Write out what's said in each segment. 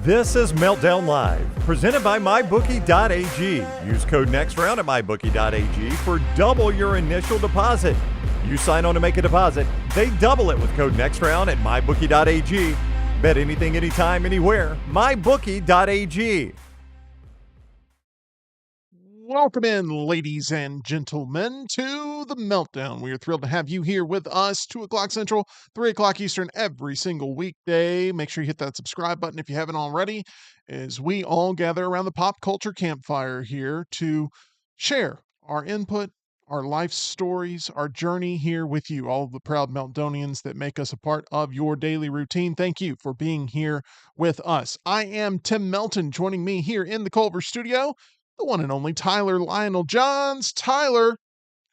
This is Meltdown Live, presented by MyBookie.ag. Use code NEXTROUND at MyBookie.ag for double your initial deposit. You sign on to make a deposit, they double it with code NEXTROUND at MyBookie.ag. Bet anything, anytime, anywhere. MyBookie.ag. Welcome in, ladies and gentlemen, to the Meltdown. We are thrilled to have you here with us, 2 o'clock Central, 3 o'clock Eastern, every single weekday. Make sure you hit that subscribe button if you haven't already, as we all gather around the pop culture campfire here to share our input, our life stories, our journey here with you, all of the proud Meltdonians that make us a part of your daily routine. Thank you for being here with us. I am Tim Melton. Joining me here in the Culver studio, the one and only Tyler Lionel Johns. Tyler,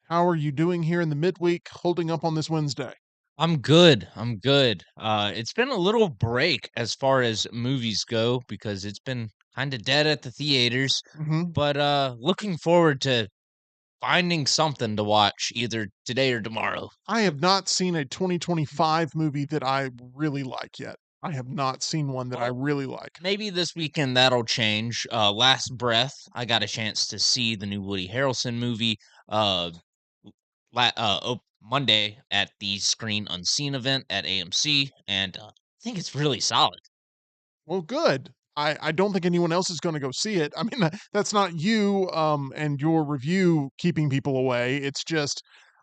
how are you doing here in the midweek, holding up on this Wednesday? I'm good. I'm good. It's been a little break as far as movies go because it's been kind of dead at the theaters. But looking forward to finding something to watch either today or tomorrow. I have not seen a 2025 movie that I really like yet. I have not seen one that I really like. Maybe this weekend that'll change. Last Breath, I got a chance to see the new Woody Harrelson movie Monday at the Screen Unseen event at AMC, and I think it's really solid. Well, good. I don't think anyone else is going to go see it. I mean, that's not you and your review keeping people away. It's just,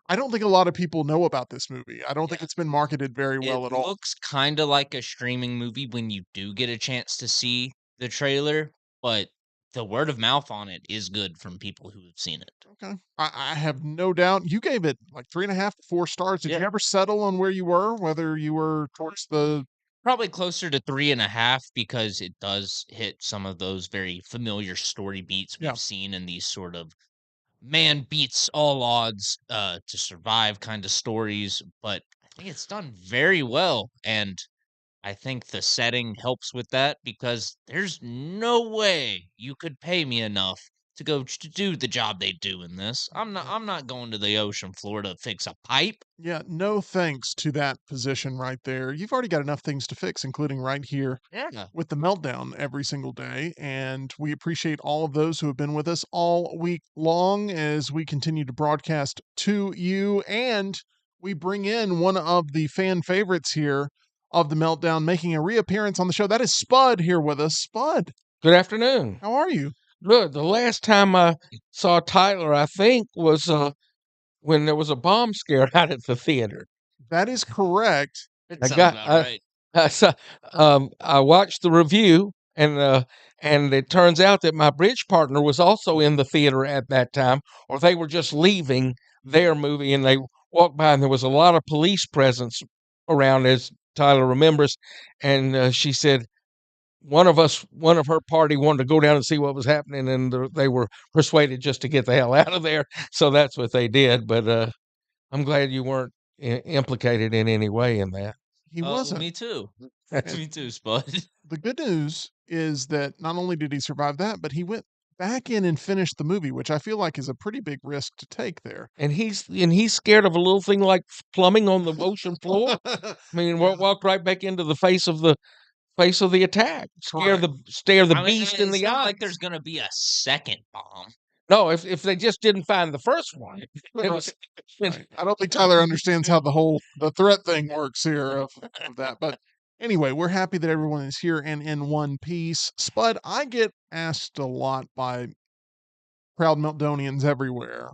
I don't think a lot of people know about this movie. I don't think it's been marketed very well at all. It looks kind of like a streaming movie when you do get a chance to see the trailer, but the word of mouth on it is good from people who have seen it. Okay. I have no doubt. You gave it like 3.5 to 4 stars. Did you ever settle on where you were, whether you were towards the... Probably closer to 3.5 because it does hit some of those very familiar story beats we've seen in these sort of man beats all odds to survive kind of stories. But I think it's done very well, and I think the setting helps with that because there's no way you could pay me enough to go to do the job they do in this. I'm not going to the ocean floor to fix a pipe. Yeah, no thanks to that position right there. You've already got enough things to fix, including right here with the Meltdown every single day. And we appreciate all of those who have been with us all week long as we continue to broadcast to you. And we bring in one of the fan favorites here of the Meltdown, making a reappearance on the show. That is Spud here with us. Spud. Good afternoon. How are you? Good. The last time I saw Tyler, I think, was when there was a bomb scare out at the theater. That is correct. Right. I watched the review, and it turns out that my bridge partner was also in the theater at that time, or they were just leaving their movie, and they walked by, and there was a lot of police presence around, as Tyler remembers, and she said one of her party wanted to go down and see what was happening, and they were persuaded just to get the hell out of there. So that's what they did. But I'm glad you weren't implicated in any way in that. He wasn't. Me too. Me too, Spud. The good news is that not only did he survive that, but he went back in and finished the movie, which I feel like is a pretty big risk to take there. And he's scared of a little thing like plumbing on the ocean floor. I mean, walked right back into the face of the attack. Stare the beast in the eye. It's not like there's gonna be a second bomb. No, if they just didn't find the first one, it was. Right. I don't think Tyler understands how the threat thing works here of that. But anyway, we're happy that everyone is here and in one piece. Spud, I get asked a lot by proud Meltdonians everywhere.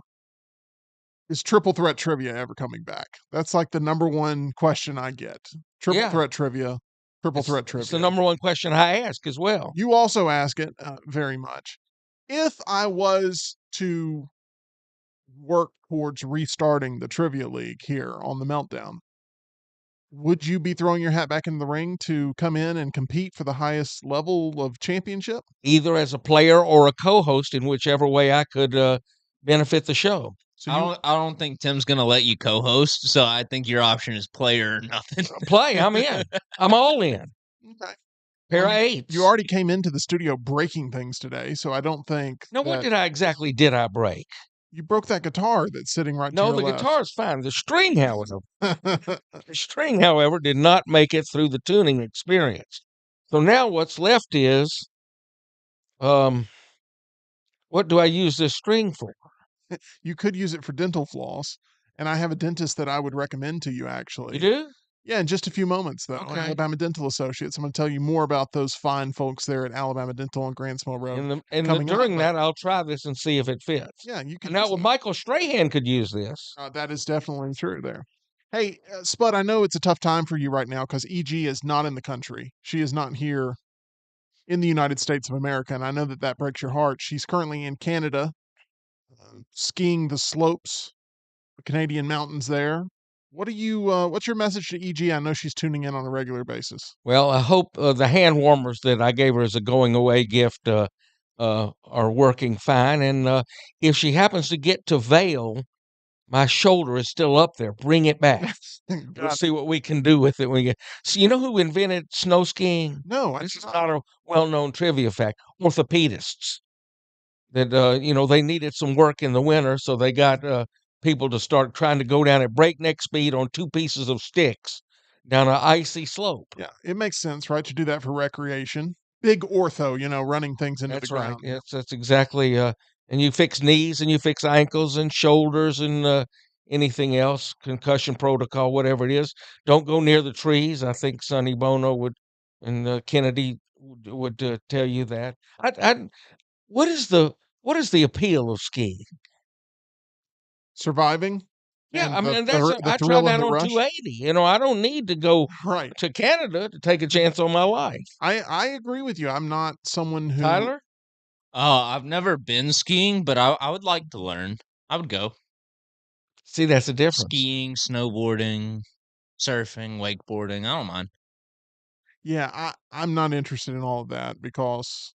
Is Triple Threat Trivia ever coming back? That's like the number one question I get. Triple Threat Trivia. Triple Threat Trivia. It's the number one question I ask as well. You also ask it very much. If I was to work towards restarting the Trivia League here on the Meltdown, would you be throwing your hat back in the ring to come in and compete for the highest level of championship? Either as a player or a co-host, in whichever way I could benefit the show. So I don't think Tim's gonna let you co-host, so I think your option is player or nothing. Play, I'm in. I'm all in. Okay. Pair of eights. You already came into the studio breaking things today, so I don't think. No, what did I break? You broke that guitar that's sitting right to your left. No, the guitar's fine. The string, however, did not make it through the tuning experience. So now what's left is, what do I use this string for? You could use it for dental floss, and I have a dentist that I would recommend to you, You actually. do? Yeah, in just a few moments, though. Okay. Alabama Dental Associates. I'm going to tell you more about those fine folks there at Alabama Dental on Grantsmill Road. During that, I'll try this and see if it fits. Yeah, you could And now, use it. Michael Strahan could use this. That is definitely true there. Hey, Spud, I know it's a tough time for you right now because EG is not in the country. She is not here in the United States of America, and I know that that breaks your heart. She's currently in Canada, skiing the slopes, the Canadian mountains there. What are you? What's your message to EG? I know she's tuning in on a regular basis. Well, I hope the hand warmers that I gave her as a going away gift are working fine. And if she happens to get to Vail, my shoulder is still up there. Bring it back. We'll God, see what we can do with it. So you know who invented snow skiing? no, I This did is not. not a well-known trivia fact. Orthopedists that they needed some work in the winter, so they got people to start trying to go down at breakneck speed on 2 pieces of sticks down an icy slope. Yeah, it makes sense, right, to do that for recreation. Big ortho, running things into the That's right. ground. Yes, that's exactly. And you fix knees and you fix ankles and shoulders and anything else, concussion protocol, whatever it is. Don't go near the trees. I think Sonny Bono would and Kennedy would tell you that. I, what is the appeal of skiing? Surviving Yeah, and I mean the I tried thrill and that the on rush. 280. I don't need to go Right. to Canada to take a chance on my life. I agree with you. I'm not someone who Tyler? I've never been skiing, but I would like to learn. I would go See, that's the difference. skiing, snowboarding, surfing, wakeboarding. I don't mind. Yeah, I'm not interested in all of that because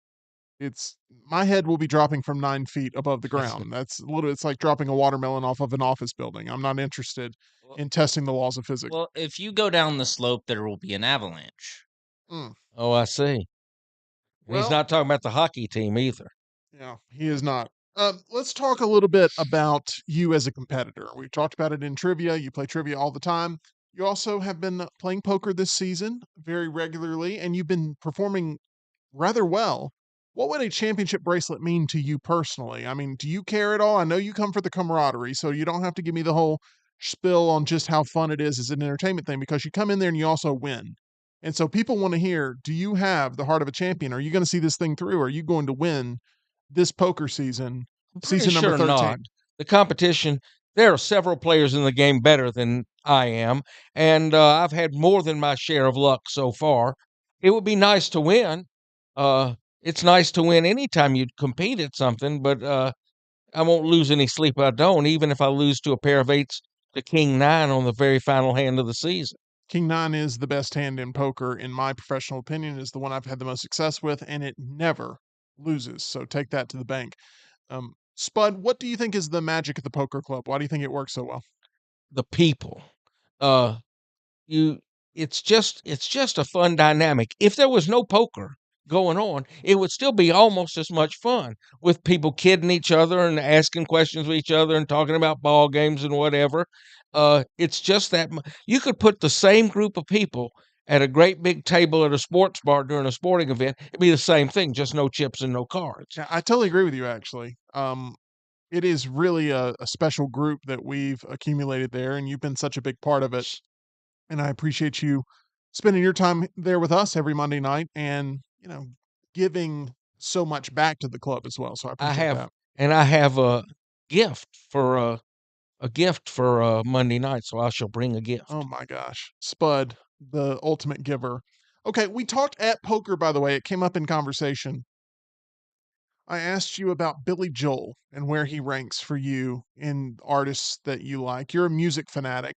it's my head will be dropping from 9 feet above the ground. It's like dropping a watermelon off of an office building. I'm not interested Well, in testing the laws of physics. well, if you go down the slope, there will be an avalanche. Mm. Oh, I see. And he's Well, not talking about the hockey team either. yeah, he is not. Let's talk a little bit about you as a competitor. We've talked about it in trivia. You play trivia all the time. You also have been playing poker this season very regularly, and you've been performing rather well. What would a championship bracelet mean to you personally? I mean, do you care at all? I know you come for the camaraderie, so you don't have to give me the whole spill on just how fun it is as an entertainment thing because you come in there and you also win. And so people want to hear, do you have the heart of a champion? Are you going to see this thing through? Are you going to win this poker season, I'm pretty season number sure 13? not. The competition, there are several players in the game better than I am, and I've had more than my share of luck so far. It would be nice to win. It's nice to win anytime you compete at something, but I won't lose any sleep. I don't, even if I lose to a pair of eights to King Nine on the very final hand of the season. King nine is the best hand in poker, in my professional opinion, is the one I've had the most success with, and it never loses. So take that to the bank. Spud, what do you think is the magic of the poker club? Why do you think it works so well? The people. Uh, you it's just a fun dynamic. If there was no poker going on, it would still be almost as much fun with people kidding each other and asking questions of each other and talking about ball games and whatever. It's just that you could put the same group of people at a great big table at a sports bar during a sporting event. It'd be the same thing, just no chips and no cards. Yeah, I totally agree with you, actually. It is really a special group that we've accumulated there, and you've been such a big part of it. And I appreciate you spending your time there with us every Monday night and, giving so much back to the club as well. So I I appreciate have that. and I have gift for a gift for Monday night, so I shall bring a gift. Oh my gosh. Spud, the ultimate giver. Okay, we talked at poker, by the way. It came up in conversation. I asked you about Billy Joel and where he ranks for you in artists that you like. You're a music fanatic,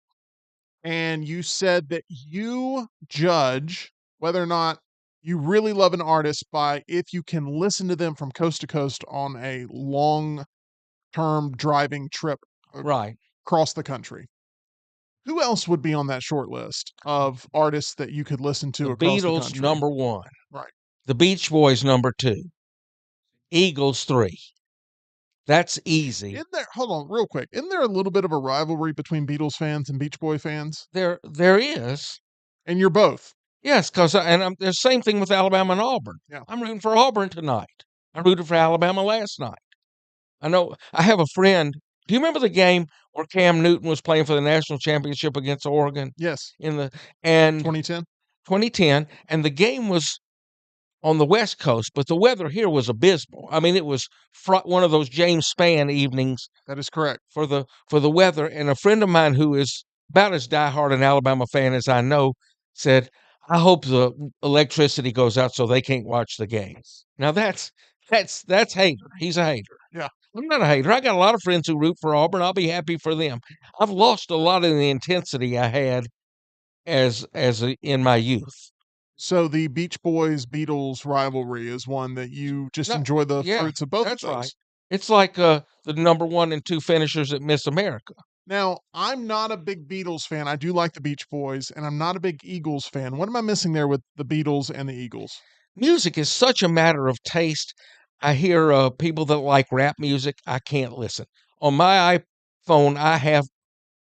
and you said that you judge whether or not you really love an artist by if you can listen to them from coast to coast on a long-term driving trip Right. across the country. Who else would be on that short list of artists that you could listen to The across the Beatles country? number 1. Right. The Beach Boys number 2. Eagles 3. That's easy. Isn't there, hold on, real quick. Isn't there a little bit of a rivalry between Beatles fans and Beach Boy fans? There is. And you're both. Yes, because the same thing with Alabama and Auburn. Yeah. I'm rooting for Auburn tonight. I rooted for Alabama last night. I know I have a friend. Do you remember the game where Cam Newton was playing for the national championship against Oregon Yes. in the and 2010. 2010, and the game was on the West Coast, but the weather here was abysmal. I mean, it was one of those James Spann evenings That is correct. for the weather. And a friend of mine who is about as diehard an Alabama fan as I know said, "I hope the electricity goes out so they can't watch the games." Now that's hater. He's a hater. Yeah. I'm not a hater. I got a lot of friends who root for Auburn. I'll be happy for them. I've lost a lot of the intensity I had in my youth. So the Beach Boys Beatles rivalry is one that you just No, enjoy the yeah, fruits of both of that's those. right. It's like the number 1 and 2 finishers at Miss America. Now, I'm not a big Beatles fan. I do like the Beach Boys, and I'm not a big Eagles fan. What am I missing there with the Beatles and the Eagles? Music is such a matter of taste. I hear people that like rap music. I can't listen. On my iPhone, I have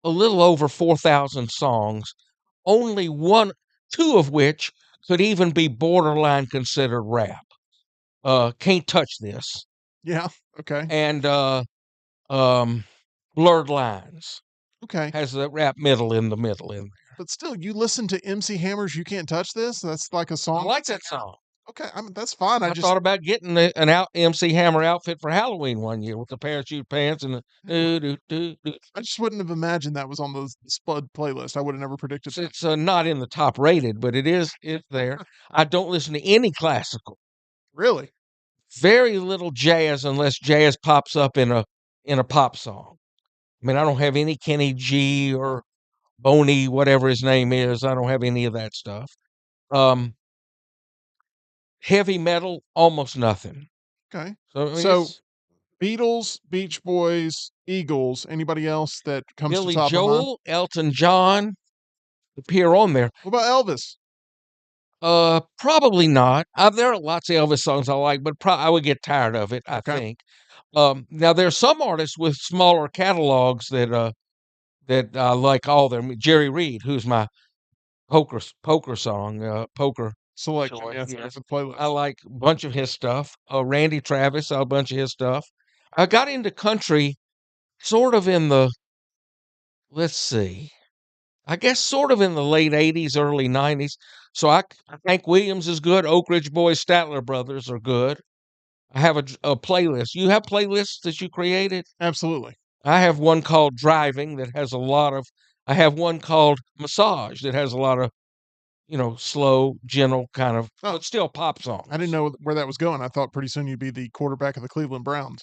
a little over 4,000 songs, only two of which could even be borderline considered rap. Can't touch this. Yeah. Okay. And Blurred Lines Okay. has the rap middle in the middle in there. But still, you listen to MC Hammer's "You Can't Touch This." That's like a I song. like that song. Okay, that's fine. I thought about getting an MC Hammer outfit for Halloween one year with the parachute pants and the I just wouldn't have imagined that was on the Spud playlist. I would have never predicted that. It's not in the top rated, but it's there. I don't listen to any classical. Really? Very little jazz unless jazz pops up in a pop song. I mean, I don't have any Kenny G or Boney, whatever his name is. I don't have any of that stuff. Heavy metal, almost nothing. Okay. So, I mean, So Beatles, Beach Boys, Eagles. Anybody else that comes Billy to top of mind? Joel, Elton John appear on there. What about Elvis? Probably not. There are lots of Elvis songs I like, but I would get tired of it, I Okay. think. Now there's some artists with smaller catalogs that I like all them. Jerry Reed, who's my poker song, poker Selection. choice, Yes, yes. the playlist. I like a bunch of his stuff. Randy Travis, a bunch of his stuff. I got into country sort of in the, let's see, I guess sort of in the late 80s, early 90s. So I think Williams is good. Oak Ridge Boys, Statler Brothers are good. I have a playlist. You have playlists that you created? Absolutely. I have one called Driving that has a lot of, I have one called Massage that has a lot of, slow, gentle kind of, but still pop songs. I didn't know where that was going. I thought pretty soon you'd be the quarterback of the Cleveland Browns.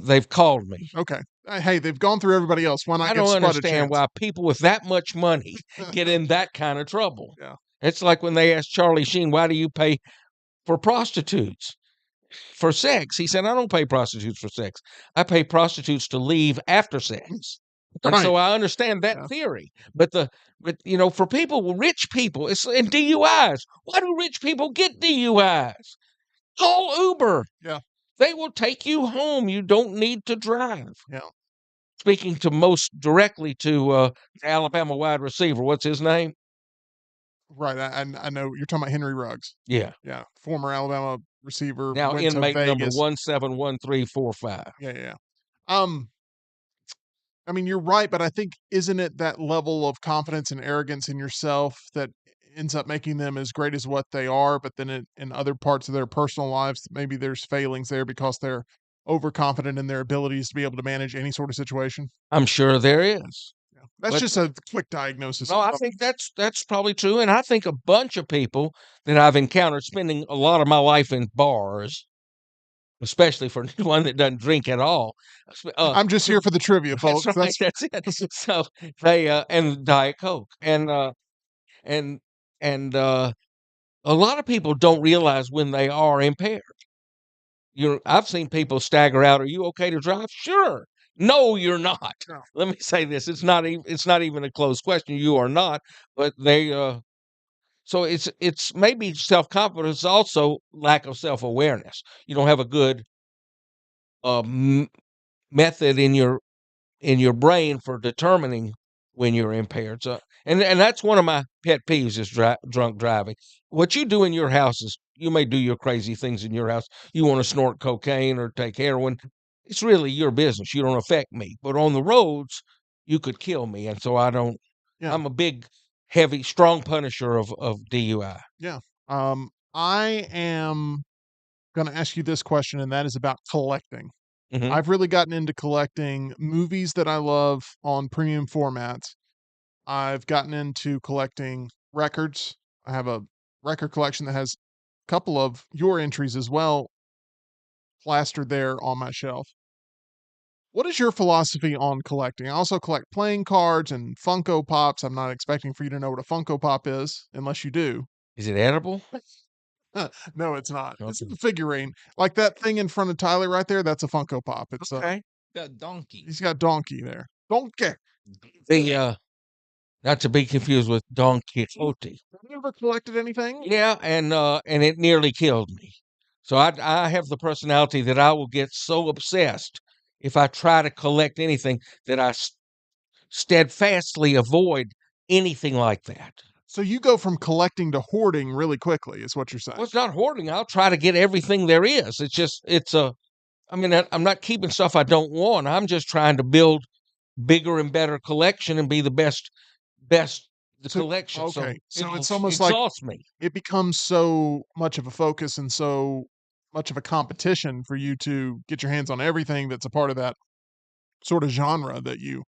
They've called me. Okay. Hey, they've gone through everybody else. Why not I give don't Spud a understand chance? why people with that much money get in that kind of trouble. Yeah. It's like when they asked Charlie Sheen, why do you pay for prostitutes? For sex. He said, I don't pay prostitutes for sex. I pay prostitutes to leave after sex. And so I understand that theory. But for people, rich people, it's in DUIs. Why do rich people get DUIs? Call Uber. Yeah. They will take you home. You don't need to drive. Yeah. Speaking to most directly to the Alabama wide receiver, what's his name? Right. I know you're talking about Henry Ruggs. Yeah. Yeah. Former Alabama receiver. Now went to inmate number Vegas. 171345. Yeah. I mean, you're right, but I think isn't it that level of confidence and arrogance in yourself that ends up making them as great as what they are, but then in other parts of their personal lives, maybe there's failings there because they're overconfident in their abilities to be able to manage any sort of situation? I'm sure there is. Yeah. That's just a quick diagnosis. No, I think that's probably true. And I think a bunch of people that I've encountered spending a lot of my life in bars, especially for one that doesn't drink at all. I'm just here for the trivia, folks. That's right. That's it. So they and Diet Coke and a lot of people don't realize when they are impaired. I've seen people stagger out. Are you okay to drive? Sure. No, you're not. No. Let me say this. It's not even a closed question. You are not. But they. So it's maybe self-confidence, also lack of self-awareness. You don't have a good method in your brain for determining when you're impaired. So, and that's one of my pet peeves is drunk driving. What you do in your house is you may do your crazy things in your house. You want to snort cocaine or take heroin. It's really your business. You don't affect me. But on the roads, you could kill me. And so I don't, Yeah. I'm a big, heavy, strong punisher of DUI. Yeah. I am going to ask you this question, and that is about collecting. Mhm. I've really gotten into collecting movies that I love on premium formats. I've gotten into collecting records. I have a record collection that has a couple of your entries as well plastered there on my shelf. What is your philosophy on collecting? I also collect playing cards and Funko Pops. I'm not expecting for you to know what a Funko Pop is unless you do. Is it edible? No, it's not. It's Okay. a figurine. Like that thing in front of Tyler right there, that's a Funko Pop. It's Okay. Got donkey. he's got Donkey there. Donkey. The not to be confused with Don Quixote. Have you ever collected anything? Yeah, and it nearly killed me. So I have the personality that I will get so obsessed if I try to collect anything that I steadfastly avoid anything like that. So you go from collecting to hoarding really quickly, is what you're saying. Well, it's not hoarding. I'll try to get everything there is. I mean, I'm not keeping stuff I don't want. I'm just trying to build bigger and better collection and be the best the So- collection. So okay, so it it's almost like exhausts me. it becomes so much of a focus and so much of a competition for you to get your hands on everything that's a part of that sort of genre that you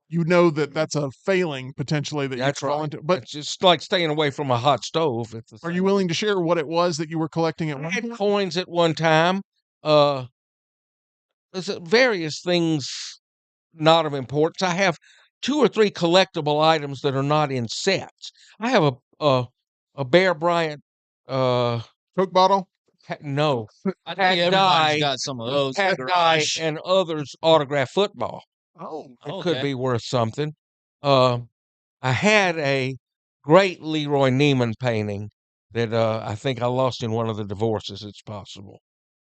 know that that's a failing potentially that That's you fall right. into. But It's just like staying away from a hot stove. It's the are you same. willing to share what it was that you were collecting at I one had point? coins at one time. Uh, there's various things not of importance. I have 2 or 3 collectible items that are not in sets. I have a Bear Bryant, Coke bottle? no, I Pat think everybody's Dye, got some of those. Pat Dye and others autographed football. Oh, It Oh, could okay. be worth something. Uh, I had a great Leroy Neiman painting that I think I lost in one of the divorces. It's possible.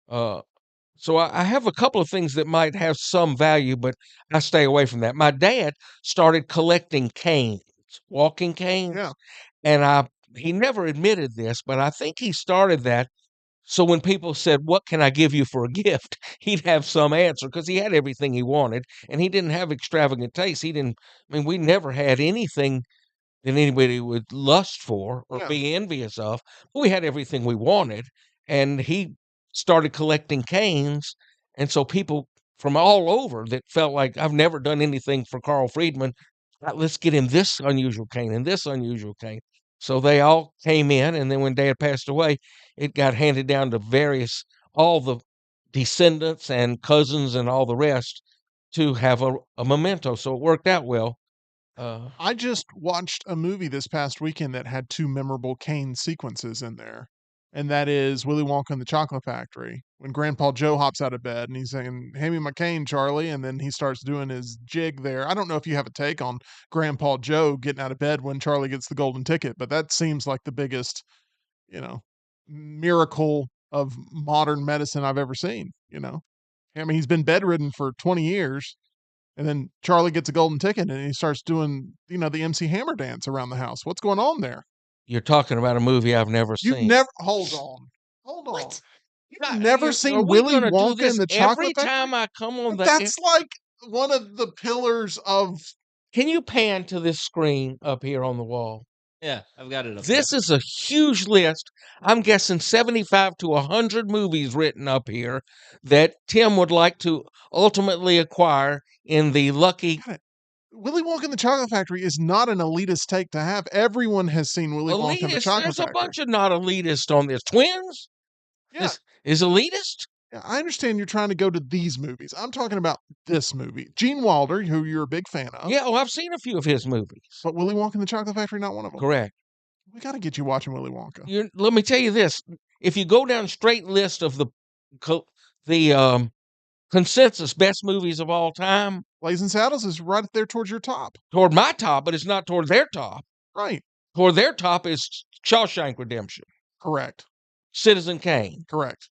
Uh, so I have a couple of things that might have some value, but I stay away from that. My dad started collecting canes, walking canes, yeah. and he never admitted this, but I think he started that so when people said, "What can I give you for a gift?" he'd have some answer because he had everything he wanted, and he didn't have extravagant taste. He didn't. I mean, we never had anything that anybody would lust for or Yeah. be envious of. We had everything we wanted, and he started collecting canes, and so people from all over that felt like I've never done anything for Carl Friedman. Let's get him this unusual cane and this unusual cane. So they all came in, and then when Dad passed away, it got handed down to all the descendants and cousins and all the rest to have a memento. So it worked out well. I just watched a movie this past weekend that had 2 memorable Kane sequences in there, and that is Willy Wonka and the Chocolate Factory. When Grandpa Joe hops out of bed and he's saying, "Hand me my cane, Charlie," and then he starts doing his jig there. I don't know if you have a take on Grandpa Joe getting out of bed when Charlie gets the golden ticket, but that seems like the biggest, you know, miracle of modern medicine I've ever seen, you know? I mean, he's been bedridden for 20 years. And then Charlie gets a golden ticket and he starts doing, the MC Hammer dance around the house. What's going on there? You're talking about a movie I've never You've seen. never hold on. Hold on. What? You've never Are seen we Willy gonna do Wonka this and the every Chocolate Factory? time I come on But the that's like one of the pillars of Can you pan to this screen up here on the wall? Yeah, I've got it up This is a huge list. I'm guessing 75 to 100 movies written up here that Tim would like to ultimately acquire in the lucky Willy Wonka and the Chocolate Factory is not an elitist take to have. Everyone has seen Willy Wonka and the elitist. Chocolate There's a Factory. bunch of not elitist on this. Twins Yeah. is elitist. Yeah, I understand you're trying to go to these movies. I'm talking about this movie. Gene Wilder, who you're a big fan of. Yeah, oh, I've seen a few of his movies. But Willy Wonka and the Chocolate Factory, not one of them. Correct. We got to get you watching Willy Wonka. Let me tell you this: if you go down straight list of the consensus best movies of all time, Blazing Saddles is right there towards your top. toward my top, but it's not toward their top. Right. Toward their top is Shawshank Redemption, Correct. Citizen Kane, Correct.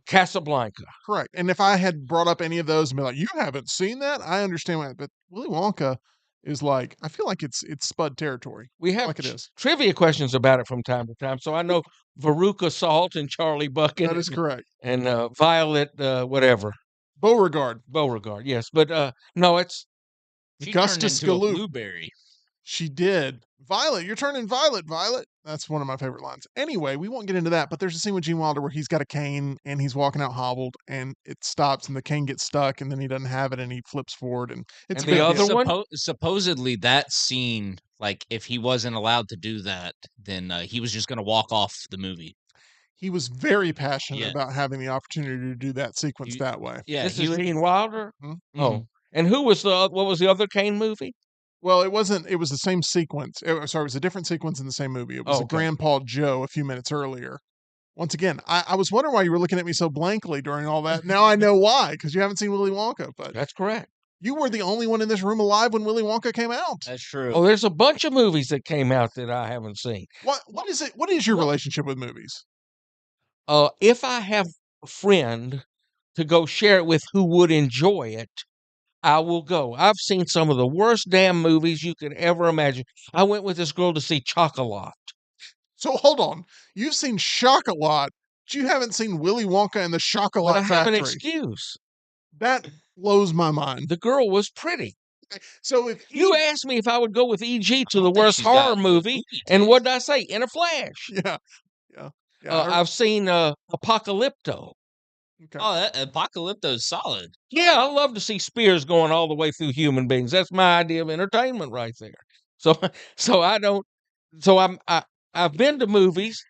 Casablanca. Correct. And if I had brought up any of those and be like, you haven't seen that, I understand why. But Willy Wonka, is like, I feel like it's Spud territory. We have Like it is. trivia questions about it from time to time. So I know Veruca Salt and Charlie Bucket That is correct. and Violet, whatever, Beauregard, Beauregard. Yes, but no, it's She turned Augustus into a Galoob. blueberry. She did. Violet, you're turning violet, Violet. That's one of my favorite lines. Anyway, we won't get into that, but there's a scene with Gene Wilder where he's got a cane and he's walking out hobbled and it stops and the cane gets stuck and then he doesn't have it and he flips forward and it's And the a big other deal. one? Supposedly that scene, like if he wasn't allowed to do that, then he was just going to walk off the movie. He was very passionate Yeah. about having the opportunity to do that sequence You- that way. Yeah, this he is was. Gene Wilder. Mhm. Oh, and who was what was the other Kane movie? Well, it wasn't. It was the same sequence. Sorry, it was a different sequence in the same movie. It was Oh, a okay. Grandpa Joe a few minutes earlier. Once again, I was wondering why you were looking at me so blankly during all that. Now I know why, because you haven't seen Willy Wonka. But That's correct. you were the only one in this room alive when Willy Wonka came out. That's true. Oh, there's a bunch of movies that came out that I haven't seen. What is it? What is your relationship with movies? If I have a friend to go share it with who would enjoy it, I will go. I've seen some of the worst damn movies you could ever imagine. I went with this girl to see Chocolat. So hold on, you've seen Chocolat, but you haven't seen Willy Wonka and the But Chocolat I have an Factory. excuse. That blows my mind. The girl was pretty. So if You asked me if I would go with EG to the think worst she's got horror movie, booty and taste. what did I say? In a flash. yeah, I've seen Apocalypto. okay. Oh, that Apocalypto's solid. Yeah, I love to see spears going all the way through human beings. That's my idea of entertainment right there. So, so I don't. So I've been to movies.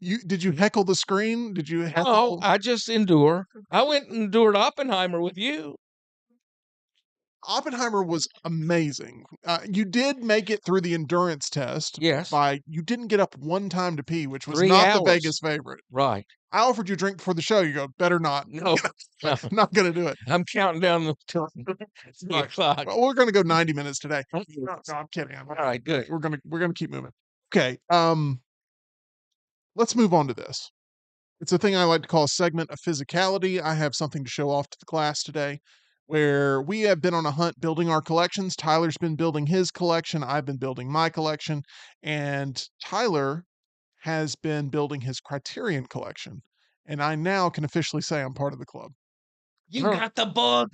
Did you heckle the screen? Did you No, heckle? I just endure. I went and endured Oppenheimer with you. Oppenheimer was amazing. You did make it through the endurance test. Yes. You didn't get up one time to pee, which was 3 not the hours. Vegas favorite. Right. I offered you a drink before the show. You go, better not. No, no. Not going to do it. I'm counting down the 3 Right. o'clock. Well, we're going to go 90 minutes today. All No, I'm kidding. right, good. We're gonna keep moving. Okay. Let's move on to this. It's a thing I like to call a segment of physicality. I have something to show off to the class today, where we have been on a hunt building our collections. Tyler's been building his collection. I've been building my collection, and Tyler has been building his Criterion collection. And I now can officially say I'm part of the club. You No. got the bug.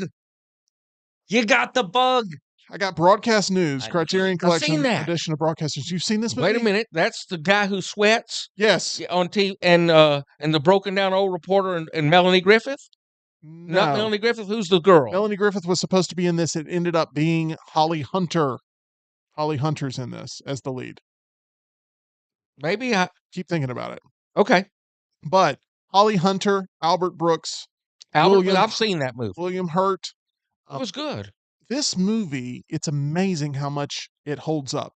You got the bug. I got Broadcast News, I knew Criterion I've Collection seen that. edition of Broadcast News. You've seen this movie? Wait a minute. That's the guy who sweats Yes. on TV and the broken down old reporter and Melanie Griffith. Not No. Melanie Griffith. Who's the girl? Melanie Griffith was supposed to be in this. It ended up being Holly Hunter. Holly Hunter's in this as the lead. Maybe I. Keep thinking about it. Okay. But Holly Hunter, Albert Brooks, Albert, William- I've seen that movie. William Hurt. It was good. This movie, it's amazing how much it holds up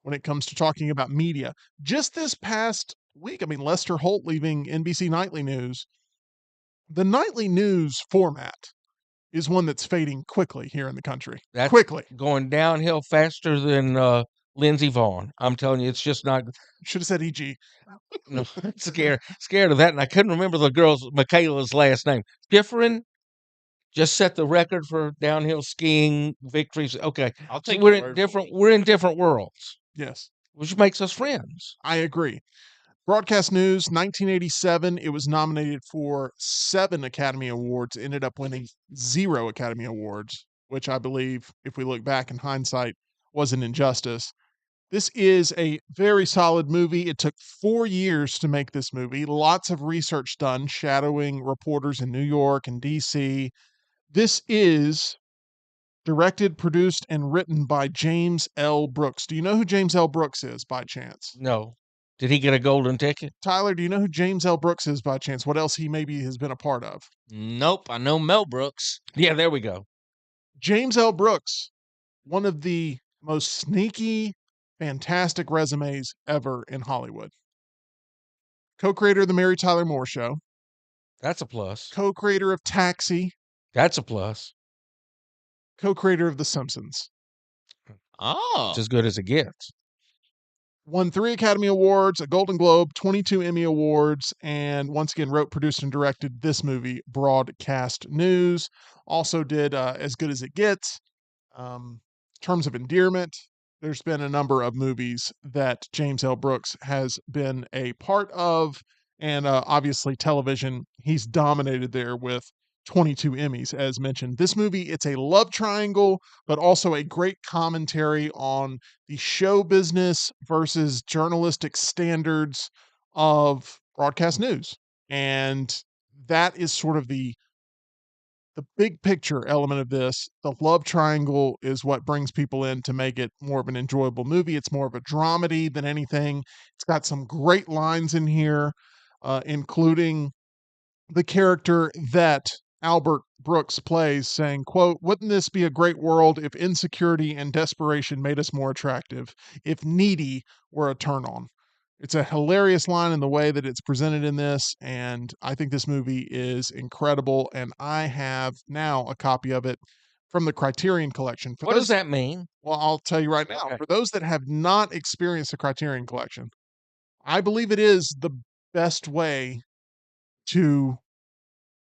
when it comes to talking about media. Just this past week, I mean, Lester Holt leaving NBC Nightly News. The nightly news format is one that's fading quickly here in the country. That's Quickly. going downhill faster than Lindsey Vaughn. I'm telling you, it's just not. Should have said EG. No, scared of that, and I couldn't remember the girl's Michaela's last name. Schifrin just set the record for downhill skiing victories. Okay, I'll so take we're your in word different. for it. We're in different worlds, Yes. which makes us friends. I agree. Broadcast News, 1987. It was nominated for 7 Academy Awards, ended up winning 0 Academy Awards, which I believe, if we look back in hindsight, was an injustice. This is a very solid movie. It took 4 years to make this movie. Lots of research done, shadowing reporters in New York and DC. This is directed, produced, and written by James L. Brooks. Do you know who James L. Brooks is by chance? No, did he get a golden ticket? Tyler, do you know who James L. Brooks is by chance? What else he maybe has been a part of? Nope. I know Mel Brooks. Yeah, there we go. James L. Brooks, one of the most sneaky, fantastic resumes ever in Hollywood. Co-creator of The Mary Tyler Moore Show, That's a plus. co-creator of Taxi, That's a plus. co-creator of The Simpsons. Oh. It's as good as it gets. Won 3 Academy Awards, a Golden Globe, 22 Emmy Awards, and once again wrote, produced, and directed this movie, Broadcast News. Also did As Good as It Gets, Terms of Endearment. There's been a number of movies that James L. Brooks has been a part of, and obviously television. He's dominated there with 22 Emmys, as mentioned. This movie, it's a love triangle, but also a great commentary on the show business versus journalistic standards of broadcast news. And that is sort of the big picture element of this. The love triangle is what brings people in to make it more of an enjoyable movie. It's more of a dramedy than anything. It's got some great lines in here, including the character that Albert Brooks plays saying, quote, "Wouldn't this be a great world if insecurity and desperation made us more attractive, if needy were a turn on?" It's a hilarious line in the way that it's presented in this, and I think this movie is incredible, and I have now a copy of it from the Criterion Collection. For What does those, that mean? well, I'll tell you right now, Okay. for those that have not experienced the Criterion Collection, I believe it is the best way to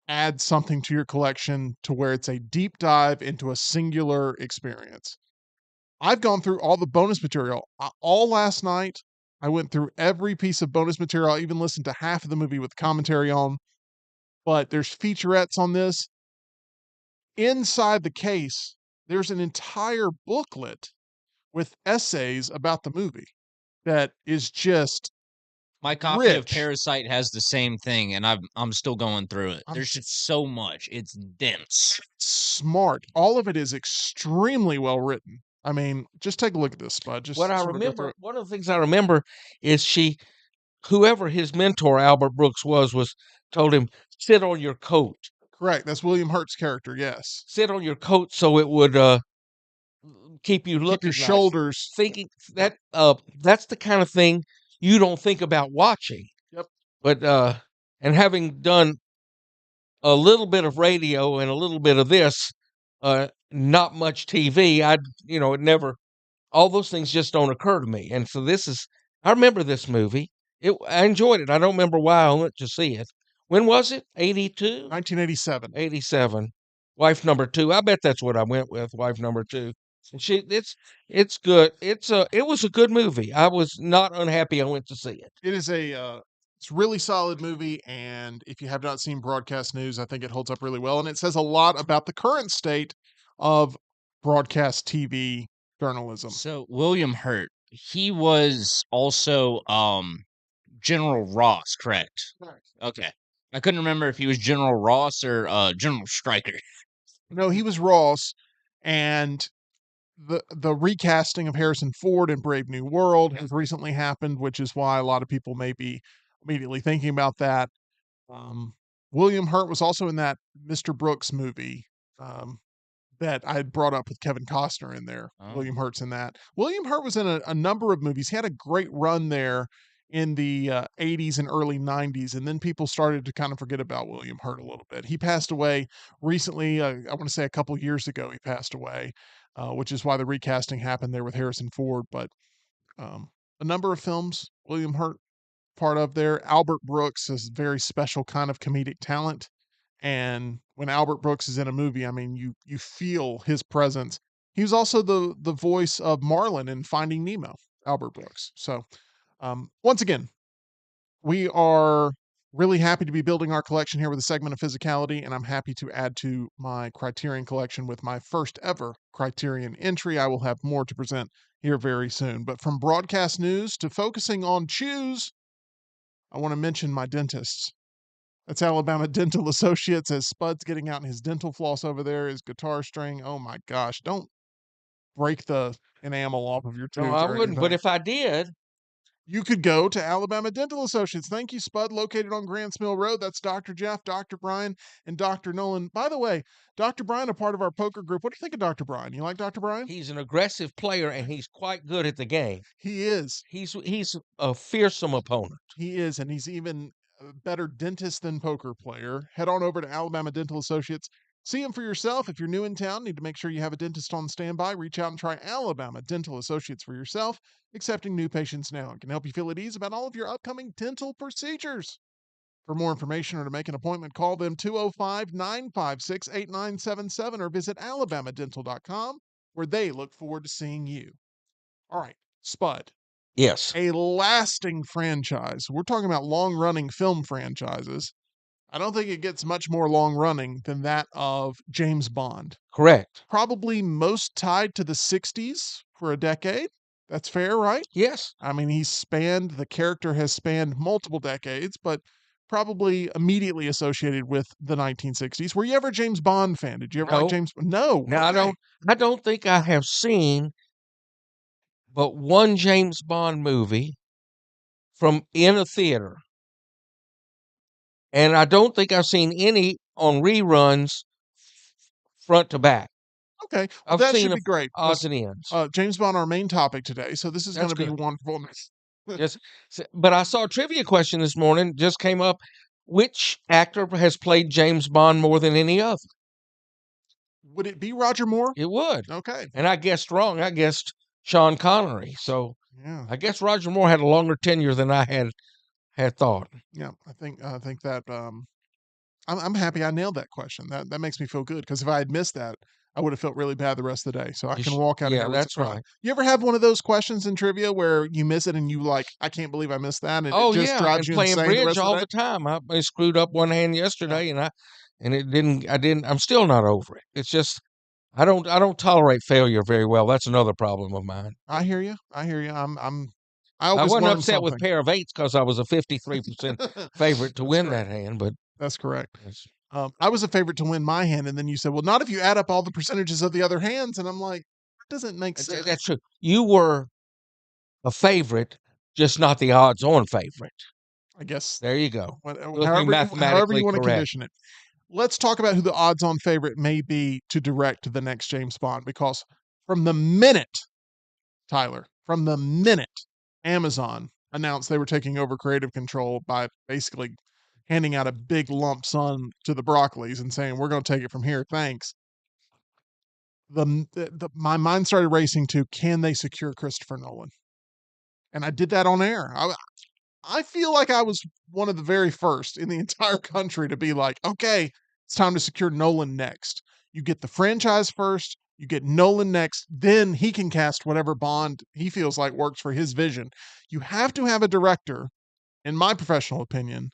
add something to your collection to where it's a deep dive into a singular experience. I've gone through all the bonus material. All last night, I went through every piece of bonus material. I even listened to half of the movie with commentary on, but there's featurettes on this. Inside the case, there's an entire booklet with essays about the movie that is just My copy of rich. Parasite has the same thing, and I'm still going through it. I'm There's just so much. It's dense. smart. All of it is extremely well written. I mean, just take a look at this, Spud. Just What I sort of go through remember, it. one of the things I remember is whoever his mentor Albert Brooks was told him, sit on your coat. Correct. That's William Hurt's character. Yes. Sit on your coat so it would keep you Keep looking your nice. shoulders. Thinking that's the kind of thing you don't think about watching. Yep. But and having done a little bit of radio and a little bit of this, not much TV, it never, all those things just don't occur to me. And so I remember this movie. I enjoyed it. I don't remember why I went to see it. When was it? 82? 1987. 87. Wife number 2. I bet that's what I went with, wife number 2. And it's good. It was a good movie. I was not unhappy I went to see it. It is it's a really solid movie, and if you have not seen broadcast news, I think it holds up really well, and it says a lot about the current state of broadcast TV journalism. So William Hurt, he was also General Ross, correct? Okay. I couldn't remember if he was General Ross or General Stryker. No, he was Ross, and the recasting of Harrison Ford in Brave New World has recently happened, which is why a lot of people may be immediately thinking about that. William Hurt was also in that Mr. Brooks movie that I had brought up with Kevin Costner in there. Oh. William Hurt's in that. William Hurt was in a number of movies. He had a great run there in the 80s and early 90s, and then people started to kind of forget about William Hurt a little bit. He passed away recently. I want to say a couple years ago he passed away, which is why the recasting happened there with Harrison Ford. But a number of films William Hurt part of there. Albert Brooks is a very special kind of comedic talent. And when Albert Brooks is in a movie, I mean, you feel his presence. He was also the voice of Marlin in Finding Nemo, Albert Brooks. So once again, we are really happy to be building our collection here with a segment of physicality, and I'm happy to add to my Criterion collection with my first ever Criterion entry. I will have more to present here very soon. But from broadcast news to focusing on chews, I want to mention my dentists. That's Alabama Dental Associates, as Spud's getting out in his dental floss over there, his guitar string. Oh my gosh, don't break the enamel off of your tooth. No, I or wouldn't. But anything. if I did, You could go to Alabama Dental Associates. Thank you, Spud, located on Grants Mill Road. That's Dr. Jeff, Dr. Brian, and Dr. Nolan. By the way, Dr. Brian, a part of our poker group. What do you think of Dr. Brian? You like Dr. Brian? he's an aggressive player and he's quite good at the game. He is. He's a fearsome opponent. He is, and he's even a better dentist than poker player. Head on over to Alabama Dental Associates. See him for yourself. If you're new in town, need to make sure you have a dentist on standby. Reach out and try Alabama Dental Associates for yourself. Accepting new patients now. It can help you feel at ease about all of your upcoming dental procedures. For more information or to make an appointment, call them 205-956-8977 or visit alabamadental.com where they look forward to seeing you. All right, Spud, Yes, a lasting franchise. We're talking about long-running film franchises. I don't think it gets much more long-running than that of James Bond. correct. Probably most tied to the 60s for a decade. That's fair, right? Yes. I mean, the character has spanned multiple decades, but probably immediately associated with the 1960s. Were you ever a James Bond fan? Did you ever like No. James? No. Now Okay. I don't think I have seen but one James Bond movie from in a theater. And I don't think I've seen any on reruns front to back. Okay. Well, I've that seen should be great odds because and ends. James Bond, our main topic today. So this is going That's to be good. wonderful. Just, but I saw a trivia question this morning, just came up. Which actor has played James Bond more than any other? Would it be Roger Moore? It would. Okay. And I guessed wrong. I guessed Sean Connery. So Yeah. I guess Roger Moore had a longer tenure than I had thought. Yeah. I think that I'm happy I nailed that question. That makes me feel good because if I had missed that, I would have felt really bad the rest of the day. So I can walk out of Yeah, here with that's surprise. right. You ever have one of those questions in trivia where you miss it and you like, I can't believe I missed that, and it Oh just yeah, drives and you playing insane the bridge rest of all the the day? time. I screwed up one hand Yeah. yesterday, and it didn't. I didn't. I'm still not over it. It's just I don't tolerate failure very well. That's another problem of mine. I hear you. I hear you. I I always wasn't learn upset with something. pair of eights because I was a 53% favorite to That's win correct. that hand. But That's correct. it's, I was a favorite to win my hand, and then you said, "Well, not if you add up all the percentages of the other hands." And I'm like, that doesn't make sense. that's true. You were a favorite, just not the odds-on favorite. I guess There you go. Looking however you mathematically want to correct. condition it. Let's talk about who the odds-on favorite may be to direct the next James Bond, because from the minute, Tyler, from the minute Amazon announced they were taking over creative control by basically handing out a big lump sum to the Broccoli's and saying, "We're going to take it from here, thanks." My mind started racing to, can they secure Christopher Nolan? And I did that on air. I feel like I was one of the very first in the entire country to be like, okay, it's time to secure Nolan next. You get the franchise first, you get Nolan next, then he can cast whatever Bond he feels like works for his vision. You have to have a director, in my professional opinion,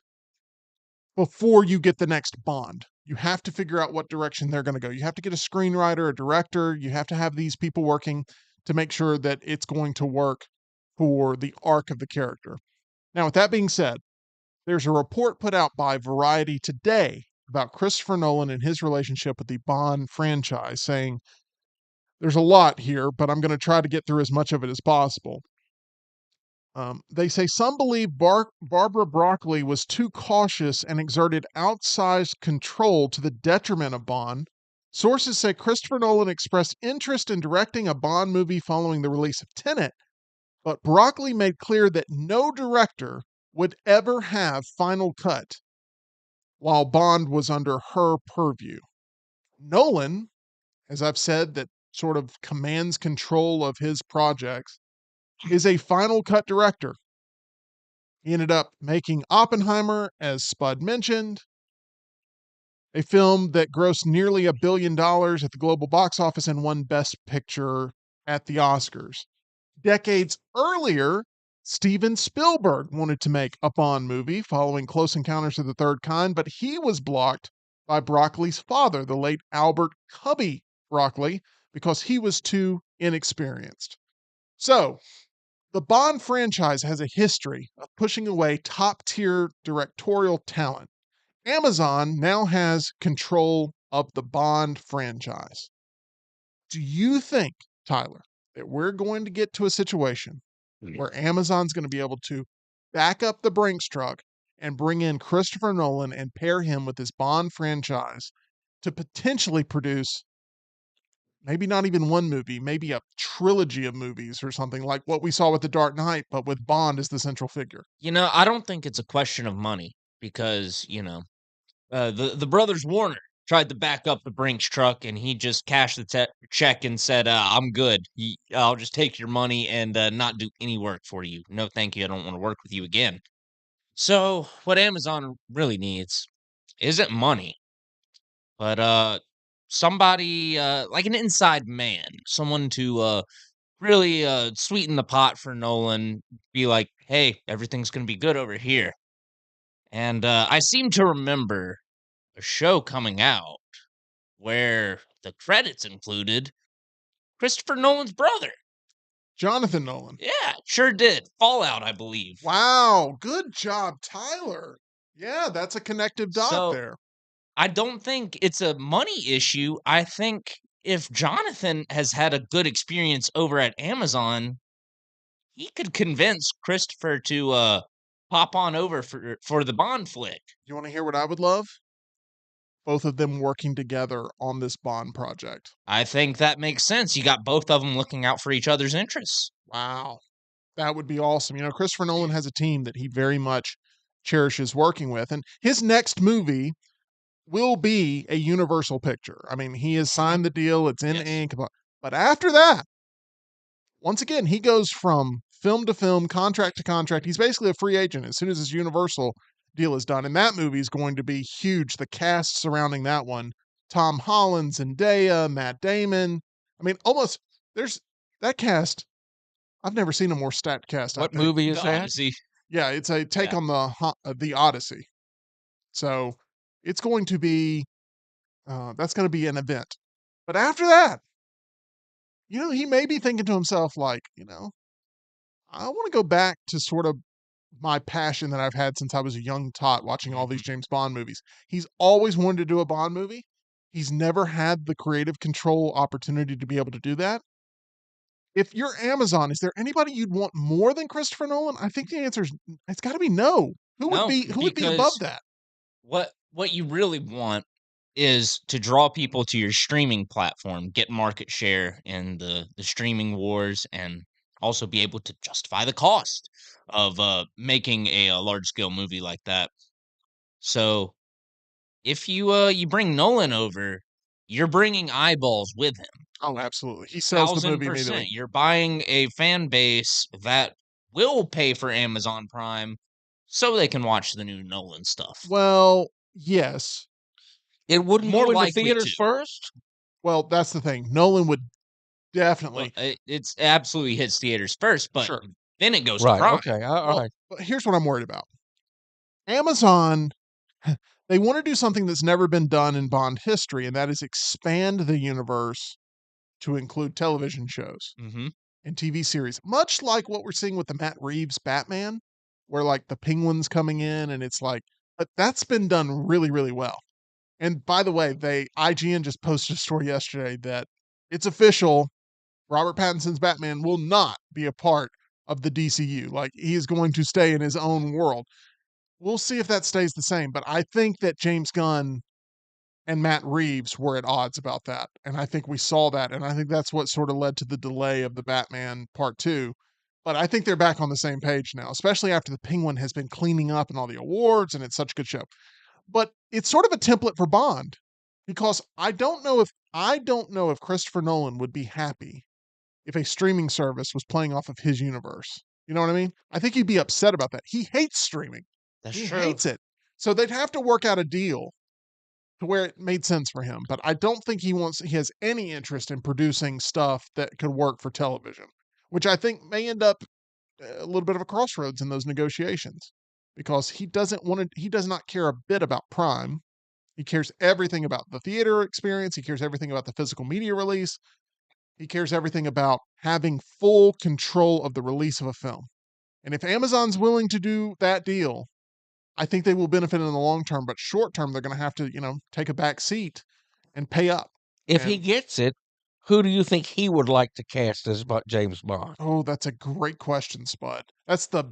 before you get the next Bond. You have to figure out what direction they're going to go. You have to get a screenwriter, a director. You have to have these people working to make sure that it's going to work for the arc of the character. Now, with that being said, there's a report put out by Variety today about Christopher Nolan and his relationship with the Bond franchise, saying there's a lot here, but I'm going to try to get through as much of it as possible. They say some believe Barbara Broccoli was too cautious and exerted outsized control to the detriment of Bond. Sources say Christopher Nolan expressed interest in directing a Bond movie following the release of Tenet, but Broccoli made clear that no director would ever have final cut while Bond was under her purview. Nolan, as I've said, that sort of commands control of his projects, is a final cut director. He ended up making Oppenheimer, as Spud mentioned, a film that grossed nearly $1 billion at the global box office and won Best Picture at the Oscars. Decades earlier, Steven Spielberg wanted to make a Bond movie following Close Encounters of the Third Kind, but he was blocked by Broccoli's father, the late Albert Cubby Broccoli, because he was too inexperienced. So, the Bond franchise has a history of pushing away top tier directorial talent. Amazon now has control of the Bond franchise. Do you think, Tyler, that we're going to get to a situation where Amazon's going to be able to back up the Brinks truck and bring in Christopher Nolan and pair him with his Bond franchise to potentially produce maybe not even one movie, maybe a trilogy of movies or something like what we saw with The Dark Knight, but with Bond as the central figure? I don't think it's a question of money because, the brothers Warner tried to back up the Brinks truck, and he just cashed the check and said, "I'm good. I'll just take your money and not do any work for you. No, thank you. I don't want to work with you again." So what Amazon really needs isn't money, but somebody like an inside man, someone to really sweeten the pot for Nolan, be like, hey, everything's gonna be good over here. And I seem to remember a show coming out where the credits included Christopher Nolan's brother. Jonathan Nolan. Yeah, sure did. Fallout, I believe. Wow, good job, Tyler. Yeah, that's a connective dot So there. I don't think it's a money issue. I think if Jonathan has had a good experience over at Amazon, he could convince Christopher to pop on over for the Bond flick. You want to hear what I would love? Both of them working together on this Bond project. I think that makes sense. You got both of them looking out for each other's interests. Wow. That would be awesome. You know, Christopher Nolan has a team that he very much cherishes working with, and his next movie will be a Universal picture. I mean, he has signed the deal, it's in Yes. ink, but after that, once again, he goes from film to film, contract to contract. He's basically a free agent as soon as his Universal deal is done. And that movie is going to be huge. The cast surrounding that one, Tom Holland, Zendaya, Matt Damon. I mean, almost there's that cast. I've never seen a more stacked cast. What movie is The that? Odyssey. Yeah, it's a take Yeah. on the Odyssey. So it's going to be that's going to be an event. But after that, you know, he may be thinking to himself, like, you know, I want to go back to sort of my passion that I've had since I was a young tot watching all these James Bond movies. He's always wanted to do a Bond movie. He's never had the creative control opportunity to be able to do that. If you're Amazon, is there anybody you'd want more than Christopher Nolan? I think the answer is it's got to be no. Who would No, be above because that? what you really want is to draw people to your streaming platform, get market share in the streaming wars, and also be able to justify the cost of making a large scale movie like that. So if you bring Nolan over, you're bringing eyeballs with him. Oh, absolutely. He sells the Thousand movie immediately. percent. You're buying a fan base that will pay for Amazon Prime so they can watch the new Nolan stuff. Well, yes. It wouldn't More go into likely theaters to. first? Well, that's the thing. Nolan would Well, definitely. it's absolutely hits theaters first, but Sure. then it goes to Right. Prime. Okay. All Well, right. but here's what I'm worried about. Amazon, they want to do something that's never been done in Bond history, and that is expand the universe to include television shows Mm-hmm. and TV series, much like what we're seeing with the Matt Reeves Batman, where like the penguins coming in, and it's like, but that's been done really, really well. And by the way, IGN just posted a story yesterday that it's official. Robert Pattinson's Batman will not be a part of the DCU. Like he is going to stay in his own world. We'll see if that stays the same, but I think that James Gunn and Matt Reeves were at odds about that. And I think we saw that. And I think that's what sort of led to the delay of the Batman Part 2. But I think they're back on the same page now, especially after the Penguin has been cleaning up in all the awards and it's such a good show. But it's sort of a template for Bond because I don't know if Christopher Nolan would be happy if a streaming service was playing off of his universe. You know what I mean? I think he'd be upset about that. He hates streaming. That's He true. hates it. So they'd have to work out a deal to where it made sense for him. But I don't think he has any interest in producing stuff that could work for television, which I think may end up a little bit of a crossroads in those negotiations because he does not care a bit about Prime. He cares everything about the theater experience. He cares everything about the physical media release. He cares everything about having full control of the release of a film. And if Amazon's willing to do that deal, I think they will benefit in the long term, but short term, they're going to have to, take a back seat and pay up. If he And- gets it, who do you think he would like to cast as James Bond? Oh, that's a great question, Spud. That's the